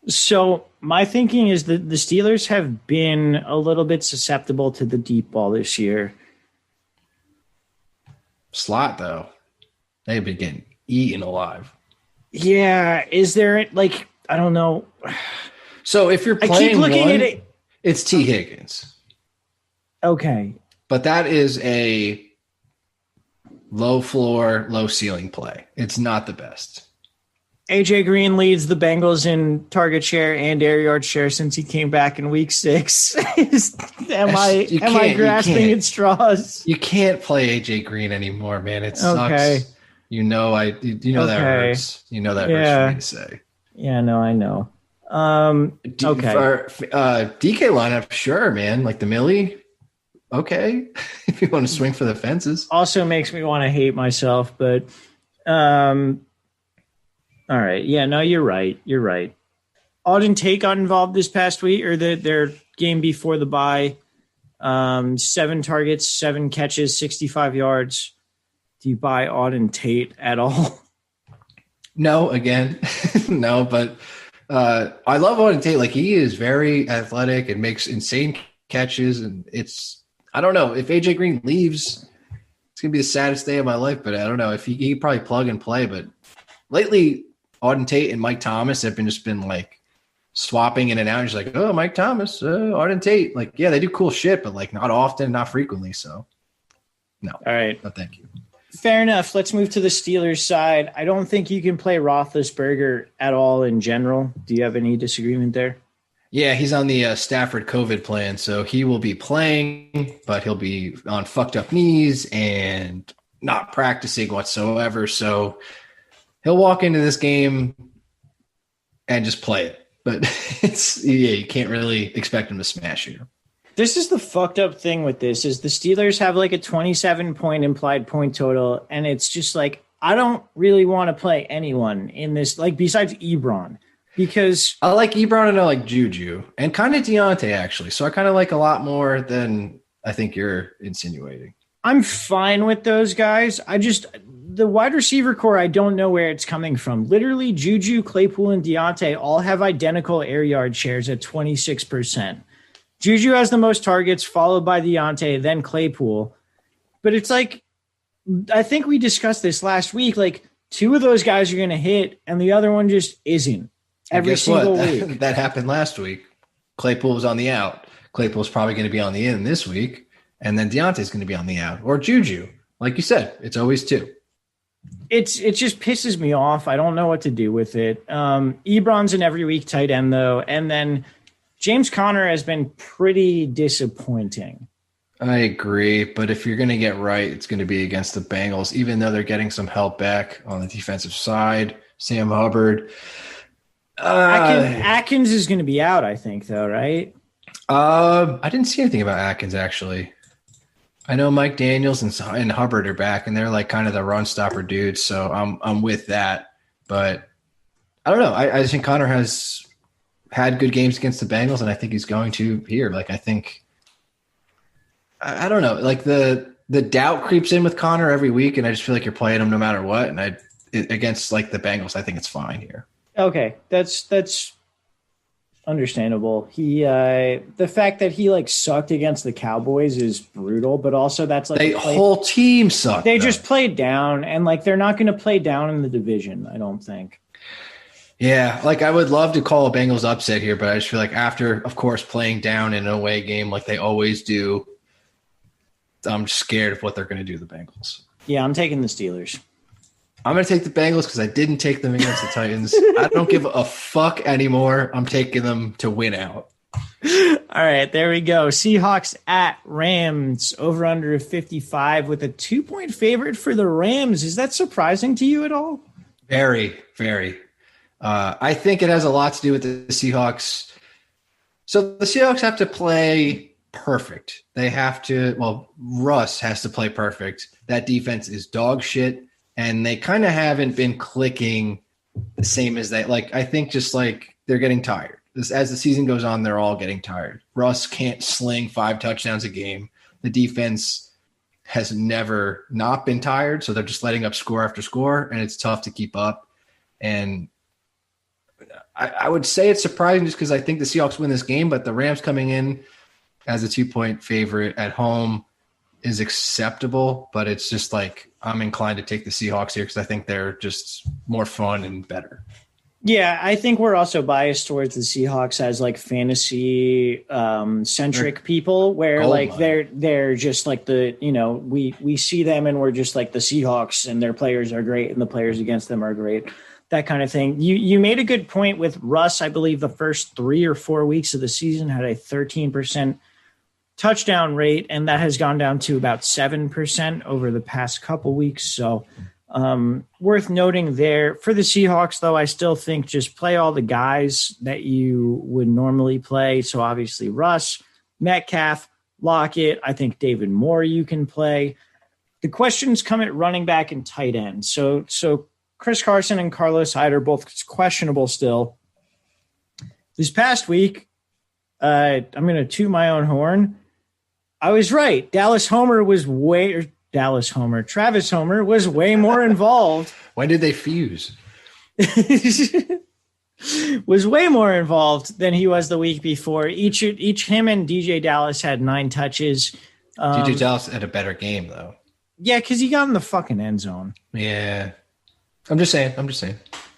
So my thinking is that the Steelers have been a little bit susceptible to the deep ball this year. Slot, though. They've been getting eaten alive. Yeah. Is there, I don't know. So if you're playing I keep looking one, at it. It's T. Higgins. Okay. But that is a low floor, low ceiling play. It's not the best. AJ Green leads the Bengals in target share and air yard share since he came back in week 6. Am I grasping at straws? You can't play AJ Green anymore, man. It sucks. Okay. That hurts. Hurts for me to say. Yeah, no, I know. Okay. For DK lineup, sure, man. Like the Millie, okay. If you want to swing for the fences. Also makes me want to hate myself, but all right. Yeah, no, you're right. Auden Tate got involved this past week, or their game before the bye. 7 targets, 7 catches, 65 yards. Do you buy Auden Tate at all? No, again, no, but I love Auden Tate. He is very athletic and makes insane catches. And I don't know if AJ Green leaves, it's going to be the saddest day of my life, but I don't know if he probably plug and play, but lately Auden Tate and Mike Thomas have been swapping in and out. He's like, oh, Mike Thomas, Auden Tate. Yeah, they do cool shit, but not often, not frequently. So no. All right. No, thank you. Fair enough. Let's move to the Steelers side. I don't think you can play Roethlisberger at all in general. Do you have any disagreement there? Yeah, he's on the Stafford COVID plan, so he will be playing, but he'll be on fucked up knees and not practicing whatsoever. So he'll walk into this game and just play it. but you can't really expect him to smash you. This is the fucked up thing with this is the Steelers have like a 27-point implied point total, and it's just like I don't really want to play anyone in this, like besides Ebron, because I like Ebron and I like Juju and kind of Deontay actually. So I kind of like a lot more than I think you're insinuating. I'm fine with those guys. The wide receiver core, I don't know where it's coming from. Literally, Juju, Claypool, and Deontay all have identical air yard shares at 26%. Juju has the most targets, followed by Deontay, then Claypool. But it's like, I think we discussed this last week. Like, two of those guys are going to hit, and the other one just isn't. Every single week. That happened last week. Claypool was on the out. Claypool's probably going to be on the in this week, and then Deontay's going to be on the out. Or Juju. Like you said, it's always two. It just pisses me off. I don't know what to do with it. Ebron's an every week tight end, though, and then James Conner has been pretty disappointing. I agree, but if you're going to get right, it's going to be against the Bengals, even though they're getting some help back on the defensive side. Sam Hubbard. Atkins is going to be out, I think, though, right? I didn't see anything about Atkins, actually. I know Mike Daniels and Hubbard are back, and they're like kind of the run stopper dudes, so I'm with that. But I don't know. I think Conner has had good games against the Bengals, and I think he's going to here. Like, I think I don't know. Like the doubt creeps in with Conner every week, and I just feel like you're playing him no matter what. And against like the Bengals, I think it's fine here. Okay, that's understandable. He the fact that he like sucked against the Cowboys is brutal, but also that's like the whole team sucked. They just played down, and like they're not going to play down in the division, I don't think. Yeah, like I would love to call a Bengals upset here, but I just feel like after, of course, playing down in an away game like they always do, I'm scared of what they're going to do to the Bengals. Yeah, I'm taking the Steelers. I'm going to take the Bengals because I didn't take them against the Titans. I don't give a fuck anymore. I'm taking them to win out. All right, there we go. Seahawks at Rams, over under 55 with a 2-point favorite for the Rams. Is that surprising to you at all? Very, very. I think it has a lot to do with the Seahawks. So the Seahawks have to play perfect. They have to, Russ has to play perfect. That defense is dog shit, and they kind of haven't been clicking the same as they, like, I think just like they're getting tired. As the season goes on, they're all getting tired. Russ can't sling 5 touchdowns a game. The defense has never not been tired, so they're just letting up score after score, and it's tough to keep up. And I would say it's surprising just because I think the Seahawks win this game, but the Rams coming in as a 2-point favorite at home is acceptable, but it's just like I'm inclined to take the Seahawks here because I think they're just more fun and better. Yeah, I think we're also biased towards the Seahawks as like fantasy centric people where like they're just like the, you know, we see them and we're just like the Seahawks and their players are great and the players against them are great. That kind of thing. You made a good point with Russ. I believe the first 3 or 4 weeks of the season had a 13% touchdown rate, and that has gone down to about 7% over the past couple weeks. So worth noting there. For the Seahawks, though, I still think just play all the guys that you would normally play. So obviously Russ, Metcalf, Lockett. I think David Moore you can play. The questions come at running back and tight end. So Chris Carson and Carlos Hyde are both questionable still. This past week, I'm going to toot my own horn. I was right. Travis Homer was way more involved. When did they fuse? Was way more involved than he was the week before. Each him and DJ Dallas had 9 touches. DJ Dallas had a better game, though. Yeah, because he got in the fucking end zone. Yeah. I'm just saying.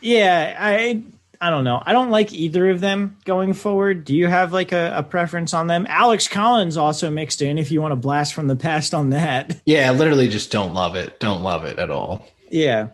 Yeah, I don't know. I don't like either of them going forward. Do you have like a preference on them? Alex Collins also mixed in if you want to blast from the past on that. Yeah, literally just don't love it. Don't love it at all. Yeah.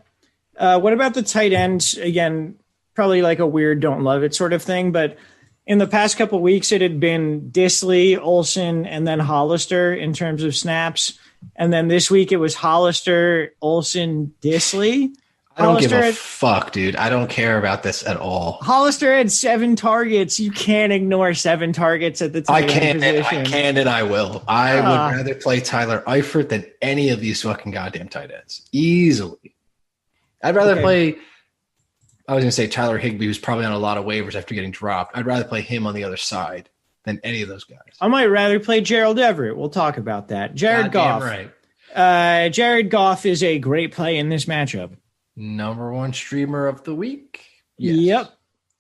What about the tight ends? Again, probably like a weird don't love it sort of thing, but in the past couple of weeks it had been Disley, Olsen, and then Hollister in terms of snaps. And then this week it was Hollister, Olsen, Disley. I don't give a Hollister fuck, dude. I don't care about this at all. Hollister had 7 targets. You can't ignore 7 targets at the tight end position. I can and I will. I would rather play Tyler Eifert than any of these fucking goddamn tight ends. Easily. I'd rather play, I was going to say Tyler Higbee, who's probably on a lot of waivers after getting dropped. I'd rather play him on the other side than any of those guys. I might rather play Gerald Everett. We'll talk about that. Jared Goff. Right. Jared Goff is a great play in this matchup. Number 1 streamer of the week. Yes. Yep.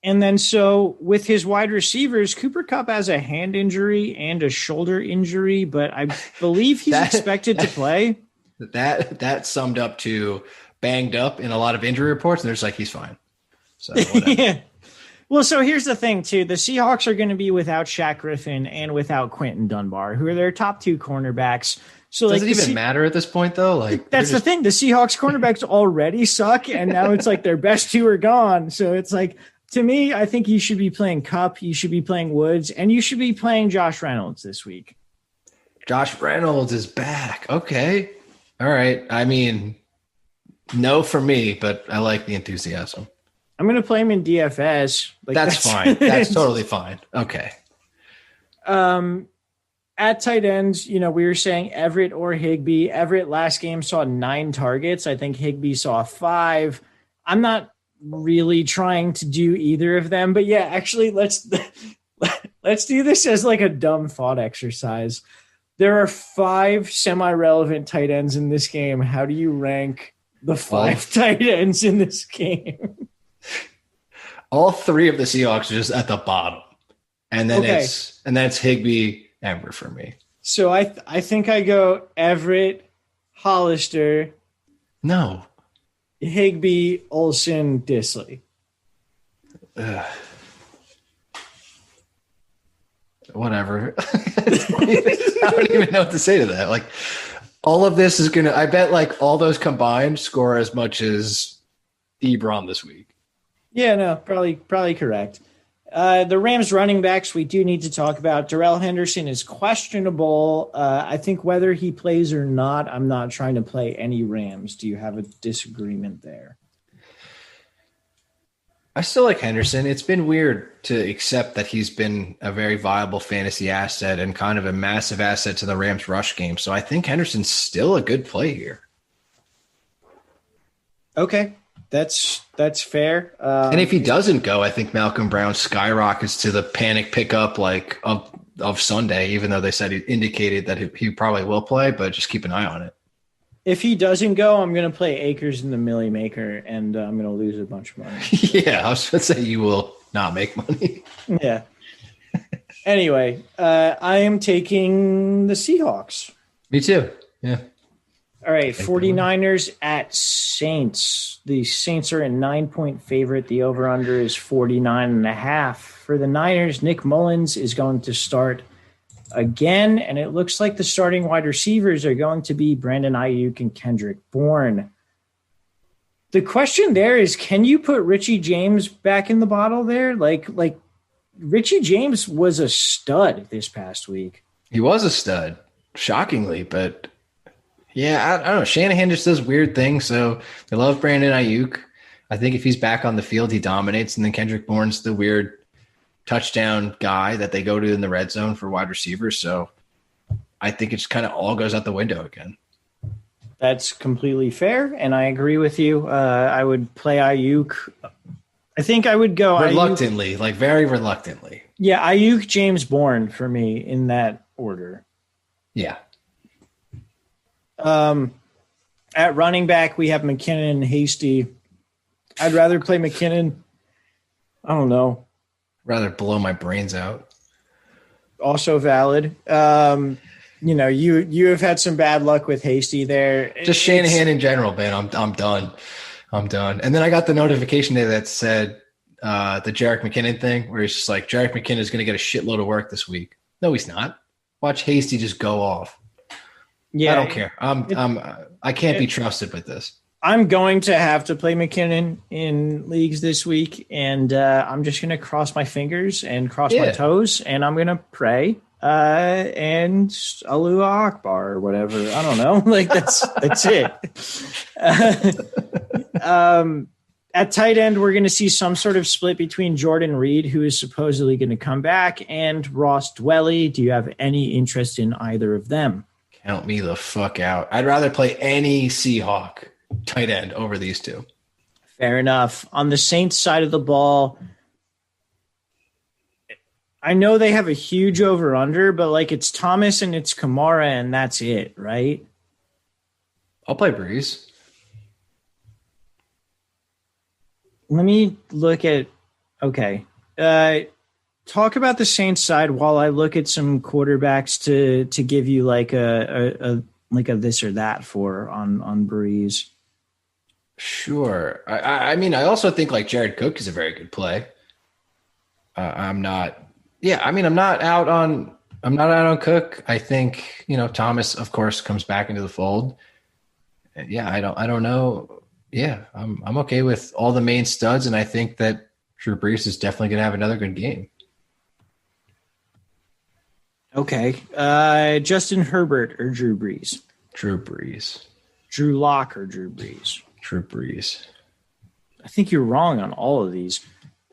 And then so with his wide receivers, Cooper Kupp has a hand injury and a shoulder injury, but I believe he's expected to play. That summed up to banged up in a lot of injury reports, and there's like he's fine. So yeah. Well, so here's the thing, too. The Seahawks are going to be without Shaq Griffin and without Quentin Dunbar, who are their top 2 cornerbacks. So does it even matter at this point, though? Like that's the thing. The Seahawks cornerbacks already suck, and now it's like their best 2 are gone. So it's like, to me, I think you should be playing Kupp, you should be playing Woods, and you should be playing Josh Reynolds this week. Josh Reynolds is back. Okay. All right. I mean, no for me, but I like the enthusiasm. I'm going to play him in DFS. That's fine. That's totally fine. Okay. At tight ends, we were saying Everett or Higbee. Everett last game saw 9 targets. I think Higbee saw 5. I'm not really trying to do either of them, but yeah, actually let's do this as like a dumb thought exercise. There are 5 semi-relevant tight ends in this game. How do you rank the 5 tight ends in this game? All 3 of the Seahawks are just at the bottom. And then that's Higbee, Everett for me. So I think I go Everett, Hollister. No. Higbee, Olsen, Disley. Whatever. I don't even know what to say to that. Like, all of this is I bet like all those combined score as much as Ebron this week. Yeah, no, probably correct. The Rams running backs we do need to talk about. Darrell Henderson is questionable. I think whether he plays or not, I'm not trying to play any Rams. Do you have a disagreement there? I still like Henderson. It's been weird to accept that he's been a very viable fantasy asset and kind of a massive asset to the Rams rush game. So I think Henderson's still a good play here. Okay. That's fair. And if he doesn't go, I think Malcolm Brown skyrockets to the panic pickup of Sunday, even though they said he indicated that he probably will play, but just keep an eye on it. If he doesn't go, I'm going to play Akers in the Millie Maker, and I'm going to lose a bunch of money. Yeah, I was going to say you will not make money. Yeah. Anyway, I am taking the Seahawks. Me too. Yeah. All right, 49ers at Saints. The Saints are a 9-point favorite. The over-under is 49.5. For the Niners, Nick Mullins is going to start again, and it looks like the starting wide receivers are going to be Brandon Ayuk and Kendrick Bourne. The question there is, can you put Richie James back in the bottle there? Like Richie James was a stud this past week. He was a stud, shockingly, but yeah, I don't know. Shanahan just does weird things, so they love Brandon Ayuk. I think if he's back on the field, he dominates, and then Kendrick Bourne's the weird touchdown guy that they go to in the red zone for wide receivers. So I think it just kind of all goes out the window again. That's completely fair, and I agree with you. I would play Ayuk. I think I would go reluctantly, Ayuk. Like very reluctantly. Yeah, Ayuk, James Bourne for me in that order. Yeah. At running back, we have McKinnon and Hasty. I'd rather play McKinnon. I don't know. Rather blow my brains out. Also valid. You have had some bad luck with Hasty there. Just Shanahan in general, man. I'm done. And then I got the notification there that said the Jerick McKinnon thing, where he's just like, Jerick McKinnon is going to get a shitload of work this week. No, he's not. Watch Hasty just go off. Yeah, I don't care. I can't be trusted with this. I'm going to have to play McKinnon in leagues this week, and I'm just going to cross my fingers and cross my toes, and I'm going to pray and Allahu Akbar or whatever. I don't know. Like that's it. At tight end, we're going to see some sort of split between Jordan Reed, who is supposedly going to come back, and Ross Dwelly. Do you have any interest in either of them? Count me the fuck out. I'd rather play any Seahawk tight end over these two. Fair enough. On the Saints side of the ball, I know they have a huge over-under, but like it's Thomas and it's Kamara, and that's it, right? I'll play Breeze. Let me look at – okay. Talk about the Saints side while I look at some quarterbacks to give you like a this or that for on Breeze. Sure. I mean, I also think like Jared Cook is a very good play. I'm not out on Cook. I think, Thomas, of course, comes back into the fold. Yeah, I don't know. Yeah, I'm okay with all the main studs, and I think that Drew Brees is definitely going to have another good game. Okay. Justin Herbert or Drew Brees? Drew Brees. Drew Lock or Drew Brees? Drew Brees. I think you're wrong on all of these.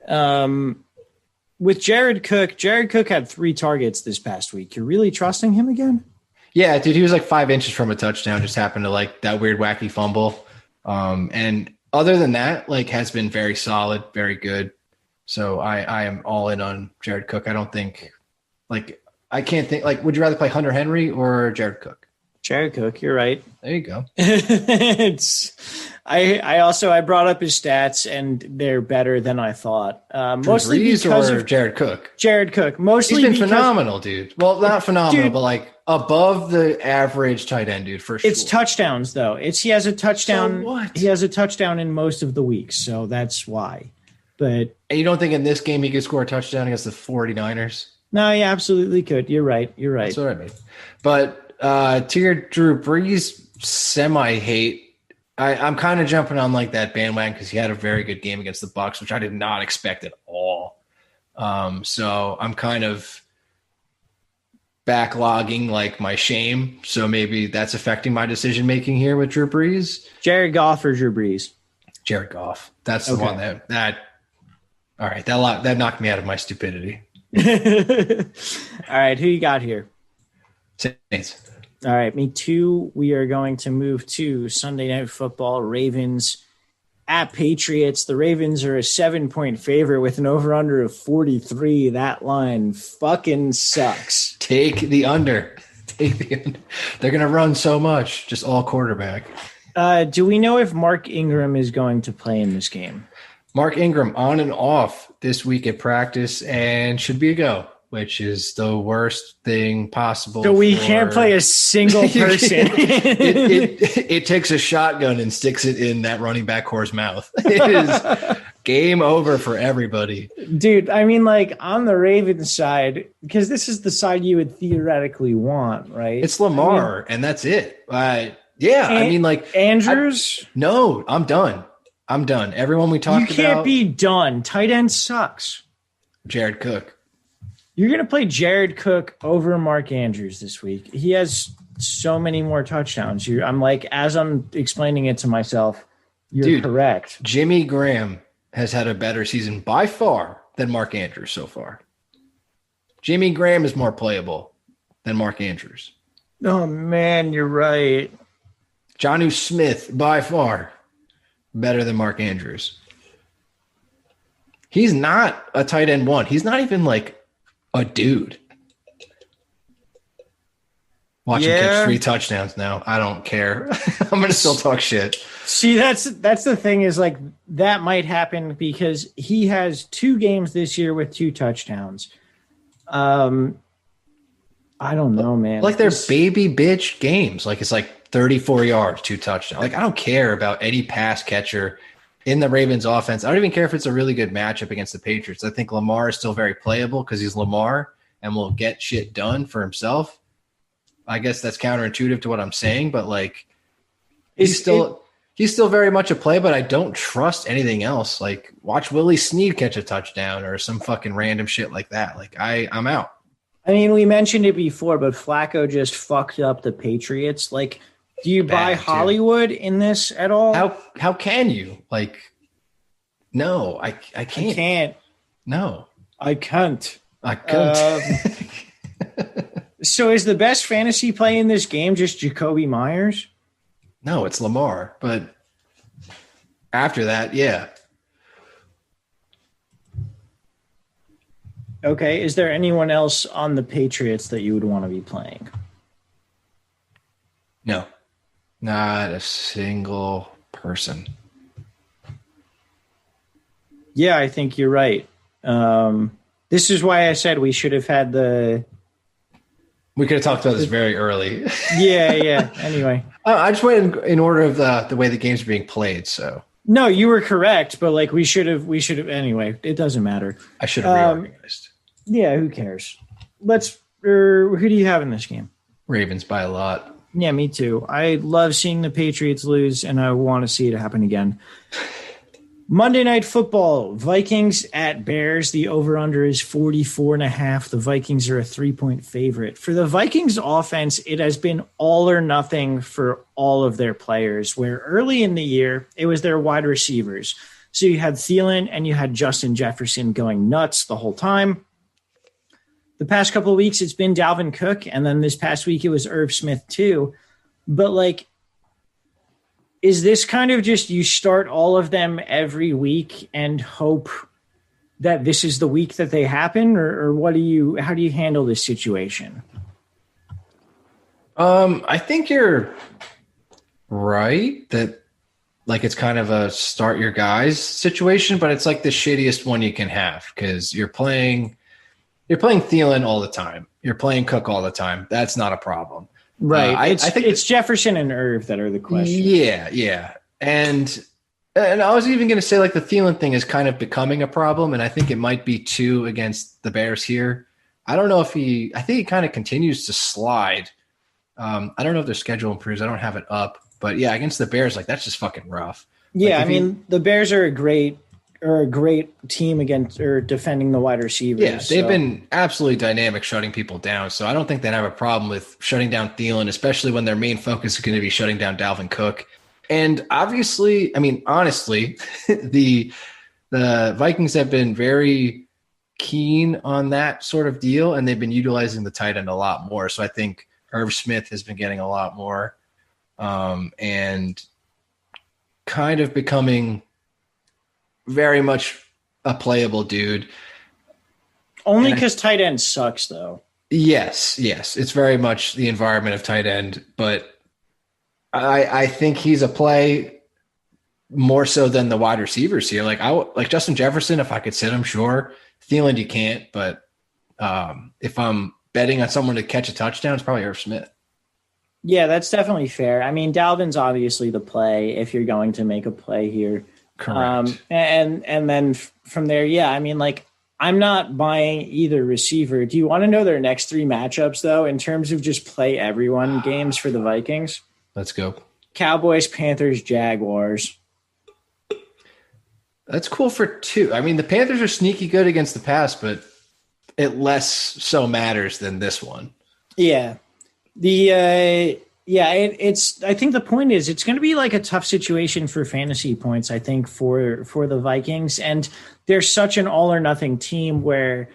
With Jared Cook had 3 targets this past week. You're really trusting him again? Yeah, dude, he was like 5 inches from a touchdown. Just happened to like that weird wacky fumble. And other than that, like has been very solid, very good. So I am all in on Jared Cook. I don't think I can't think would you rather play Hunter Henry or Jared Cook? Jared Cook, you're right. There you go. I brought up his stats and they're better than I thought. Mostly because of Jared Cook. Jared Cook. Mostly he's been phenomenal, dude. Well, not phenomenal, but like above the average tight end, dude, for sure. It's touchdowns though. He has a touchdown. So what? He has a touchdown in most of the weeks, so that's why. But and you don't think in this game he could score a touchdown against the 49ers? No, he absolutely could. You're right. That's what I mean. But to your Drew Brees semi-hate, I'm kind of jumping on like that bandwagon because he had a very good game against the Bucs, which I did not expect at all. So I'm kind of backlogging like my shame. So maybe that's affecting my decision making here with Drew Brees. Jared Goff or Drew Brees? Jared Goff. That's the one that all right. That knocked me out of my stupidity. All right, who you got here? Saints. All right, me too. We are going to move to Sunday Night Football. Ravens at Patriots. The Ravens are a 7-point favorite with an over-under of 43. That line fucking sucks. Take the under. They're going to run so much, just all quarterback. Do we know if Mark Ingram is going to play in this game? Mark Ingram on and off this week at practice and should be a go, which is the worst thing possible. So we can't play a single person. it takes a shotgun and sticks it in that running back whore's mouth. It is game over for everybody. Dude, I mean, like on the Ravens side, because this is the side you would theoretically want, right? It's Lamar, and that's it. Andrews? No, I'm done. Everyone we talked about. You can't be done. Tight end sucks. Jared Cook. You're going to play Jared Cook over Mark Andrews this week. He has so many more touchdowns. I'm like, as I'm explaining it to myself, you're correct. Jimmy Graham has had a better season by far than Mark Andrews so far. Jimmy Graham is more playable than Mark Andrews. Oh, man, you're right. Jonnu Smith, by far, better than Mark Andrews. He's not a tight end one. He's not even like a dude. Watch him catch 3 touchdowns now. I don't care. I'm going to still talk shit. See, that's the thing is like that might happen because he has 2 games this year with 2 touchdowns. I don't know, man. Like they're baby bitch games. Like it's like 34 yards, 2 touchdowns. Like I don't care about any pass catcher in the Ravens offense. I don't even care if it's a really good matchup against the Patriots. I think Lamar is still very playable because he's Lamar and will get shit done for himself. I guess that's counterintuitive to what I'm saying, but like he's still very much a play, but I don't trust anything else. Like watch Willie Snead catch a touchdown or some fucking random shit like that. Like I'm out. I mean, we mentioned it before, but Flacco just fucked up the Patriots. Like Do you buy Hollywood in this at all? How can you? Like, no, I can't. I can't. No. I can't. I can't. So is the best fantasy play in this game just Jacoby Myers? No, it's Lamar. But after that, yeah. Okay. Is there anyone else on the Patriots that you would want to be playing? No. Not a single person. Yeah, I think you're right. This is why I said we should have had the... We could have talked about this very early. Yeah. Anyway. I just went in order of the way the games are being played, so... No, you were correct, but like we should have anyway. It doesn't matter. I should have reorganized. Yeah, who cares? Who do you have in this game? Ravens by a lot. Yeah, me too. I love seeing the Patriots lose, and I want to see it happen again. Monday Night Football, Vikings at Bears. The over-under is 44.5. The Vikings are a 3-point favorite. For the Vikings offense, it has been all or nothing for all of their players, where early in the year, it was their wide receivers. So you had Thielen and you had Justin Jefferson going nuts the whole time. The past couple of weeks, it's been Dalvin Cook, and then this past week, it was Irv Smith too. But, like, is this kind of just you start all of them every week and hope that this is the week that they happen, or how do you handle this situation? I think you're right that like it's kind of a start your guys situation, but it's like the shittiest one you can have because you're playing Thielen all the time. You're playing Cook all the time. That's not a problem. Right. I think it's Jefferson and Irv that are the question. Yeah. And I was even going to say like the Thielen thing is kind of becoming a problem, and I think it might be too against the Bears here. I don't know if I think he kind of continues to slide. I don't know if their schedule improves. I don't have it up. But yeah, against the Bears, like that's just fucking rough. Yeah, like, the Bears are a great team against or defending the wide receivers. Yeah, they've been absolutely dynamic shutting people down. So I don't think they'd have a problem with shutting down Thielen, especially when their main focus is going to be shutting down Dalvin Cook. And obviously, I mean, honestly, the Vikings have been very keen on that sort of deal, and they've been utilizing the tight end a lot more. So I think Irv Smith has been getting a lot more and kind of becoming very much a playable dude. Only because tight end sucks, though. Yes. It's very much the environment of tight end, but I think he's a play more so than the wide receivers here. Like Justin Jefferson, if I could sit him, sure. Thielen, you can't, but if I'm betting on someone to catch a touchdown, it's probably Irv Smith. Yeah, that's definitely fair. I mean, Dalvin's obviously the play if you're going to make a play here. Correct. And then from there, yeah, I mean, like, I'm not buying either receiver. Do you want to know their next three matchups, though, in terms of just play everyone games for the Vikings? Let's go. Cowboys, Panthers, Jaguars. That's cool for two. I mean, the Panthers are sneaky good against the pass, but it less so matters than this one. Yeah. It's. I think the point is it's going to be like a tough situation for fantasy points. I think for the Vikings, and they're such an all or nothing team where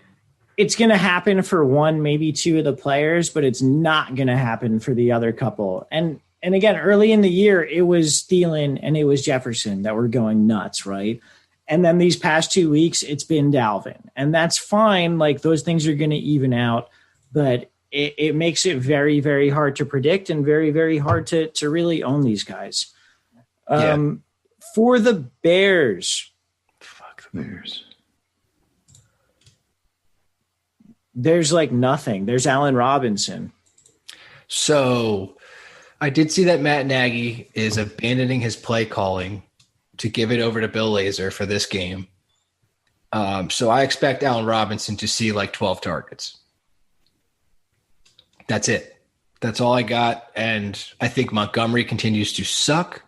it's going to happen for one, maybe two of the players, but it's not going to happen for the other couple. And again, early in the year, it was Thielen and it was Jefferson that were going nuts, right? And then these past 2 weeks, it's been Dalvin, and that's fine. Like those things are going to even out, but it makes it very, very hard to predict and very, very hard to really own these guys. For the Bears. Fuck the Bears. There's like nothing. There's Allen Robinson. So I did see that Matt Nagy is abandoning his play calling to give it over to Bill Lazor for this game. So I expect Allen Robinson to see like 12 targets. That's it. That's all I got. And I think Montgomery continues to suck.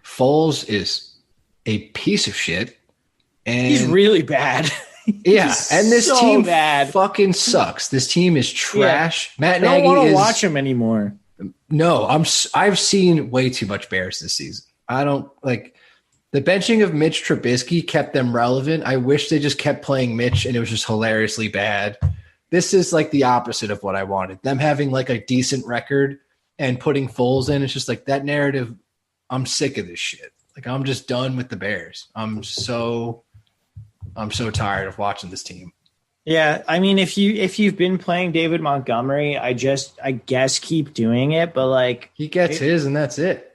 Foles is a piece of shit. And he's really bad. Yeah. And this team bad. fucking sucks. This team is trash. Yeah. Matt I don't Nagy want to watch him anymore. No, I've seen way too much Bears this season. I don't like the benching of Mitch Trubisky kept them relevant. I wish they just kept playing Mitch and it was just hilariously bad. This is like the opposite of what I wanted. Them having like a decent record and putting Foles in. It's just like that narrative. I'm sick of this shit. Like I'm just done with the Bears. I'm so tired of watching this team. Yeah, I mean, if you've been playing David Montgomery, I guess keep doing it, but like he gets his and that's it.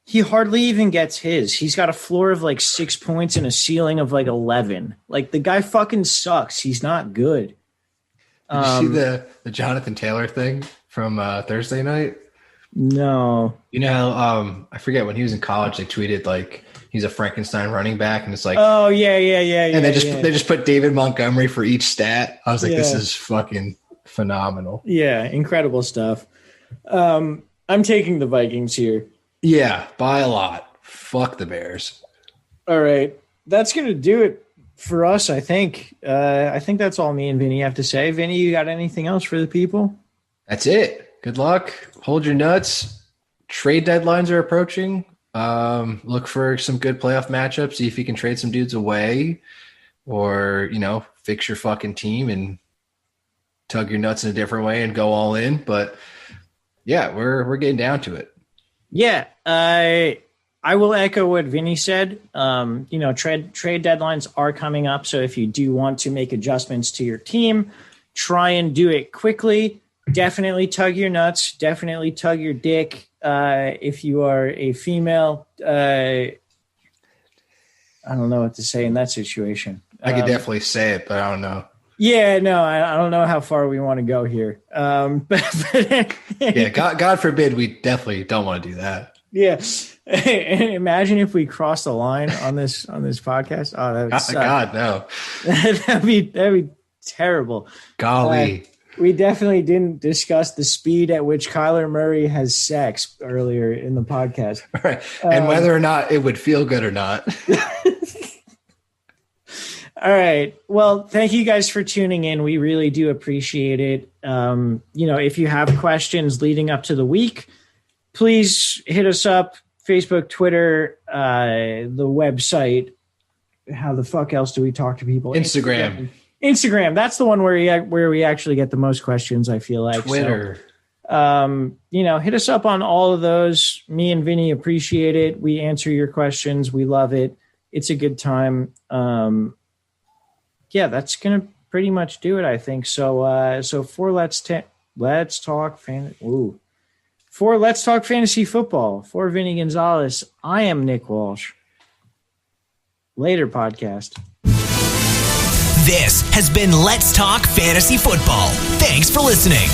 He hardly even gets his. He's got a floor of like 6 points and a ceiling of like 11. Like the guy fucking sucks. He's not good. Did you see the Jonathan Taylor thing from Thursday night? No. You know, I forget when he was in college, they tweeted like he's a Frankenstein running back, and it's like, oh yeah. And they just put David Montgomery for each stat. I was like, this is fucking phenomenal. Yeah, incredible stuff. I'm taking the Vikings here. Yeah, by a lot. Fuck the Bears. All right, that's gonna do it for us. I think that's all me and Vinny have to say. Vinny, you got anything else for the people? That's it. Good luck. Hold your nuts. Trade deadlines are approaching. Look for some good playoff matchups. See if you can trade some dudes away or, fix your fucking team and tug your nuts in a different way and go all in. But yeah, we're getting down to it. Yeah. I will echo what Vinny said. Trade deadlines are coming up. So if you do want to make adjustments to your team, try and do it quickly. Definitely tug your nuts. Definitely tug your dick. If you are a female, I don't know what to say in that situation. I could definitely say it, but I don't know. Yeah, no, I don't know how far we want to go here. But yeah, God forbid we definitely don't want to do that. Yeah. Imagine if we crossed the line on this podcast. Oh, that would suck. God, no. that'd be terrible. Golly. We definitely didn't discuss the speed at which Kyler Murray has sex earlier in the podcast. Right. And whether or not it would feel good or not. All right. Well, thank you guys for tuning in. We really do appreciate it. If you have questions leading up to the week, please hit us up. Facebook, Twitter, the website. How the fuck else do we talk to people? Instagram. That's the one where we actually get the most questions, I feel like. Twitter. So, hit us up on all of those. Me and Vinny appreciate it. We answer your questions. We love it. It's a good time. That's going to pretty much do it, I think. So for Let's Talk Fantasy Football, for Vinny Gonzalez, I am Nick Walsh. Later, podcast. This has been Let's Talk Fantasy Football. Thanks for listening.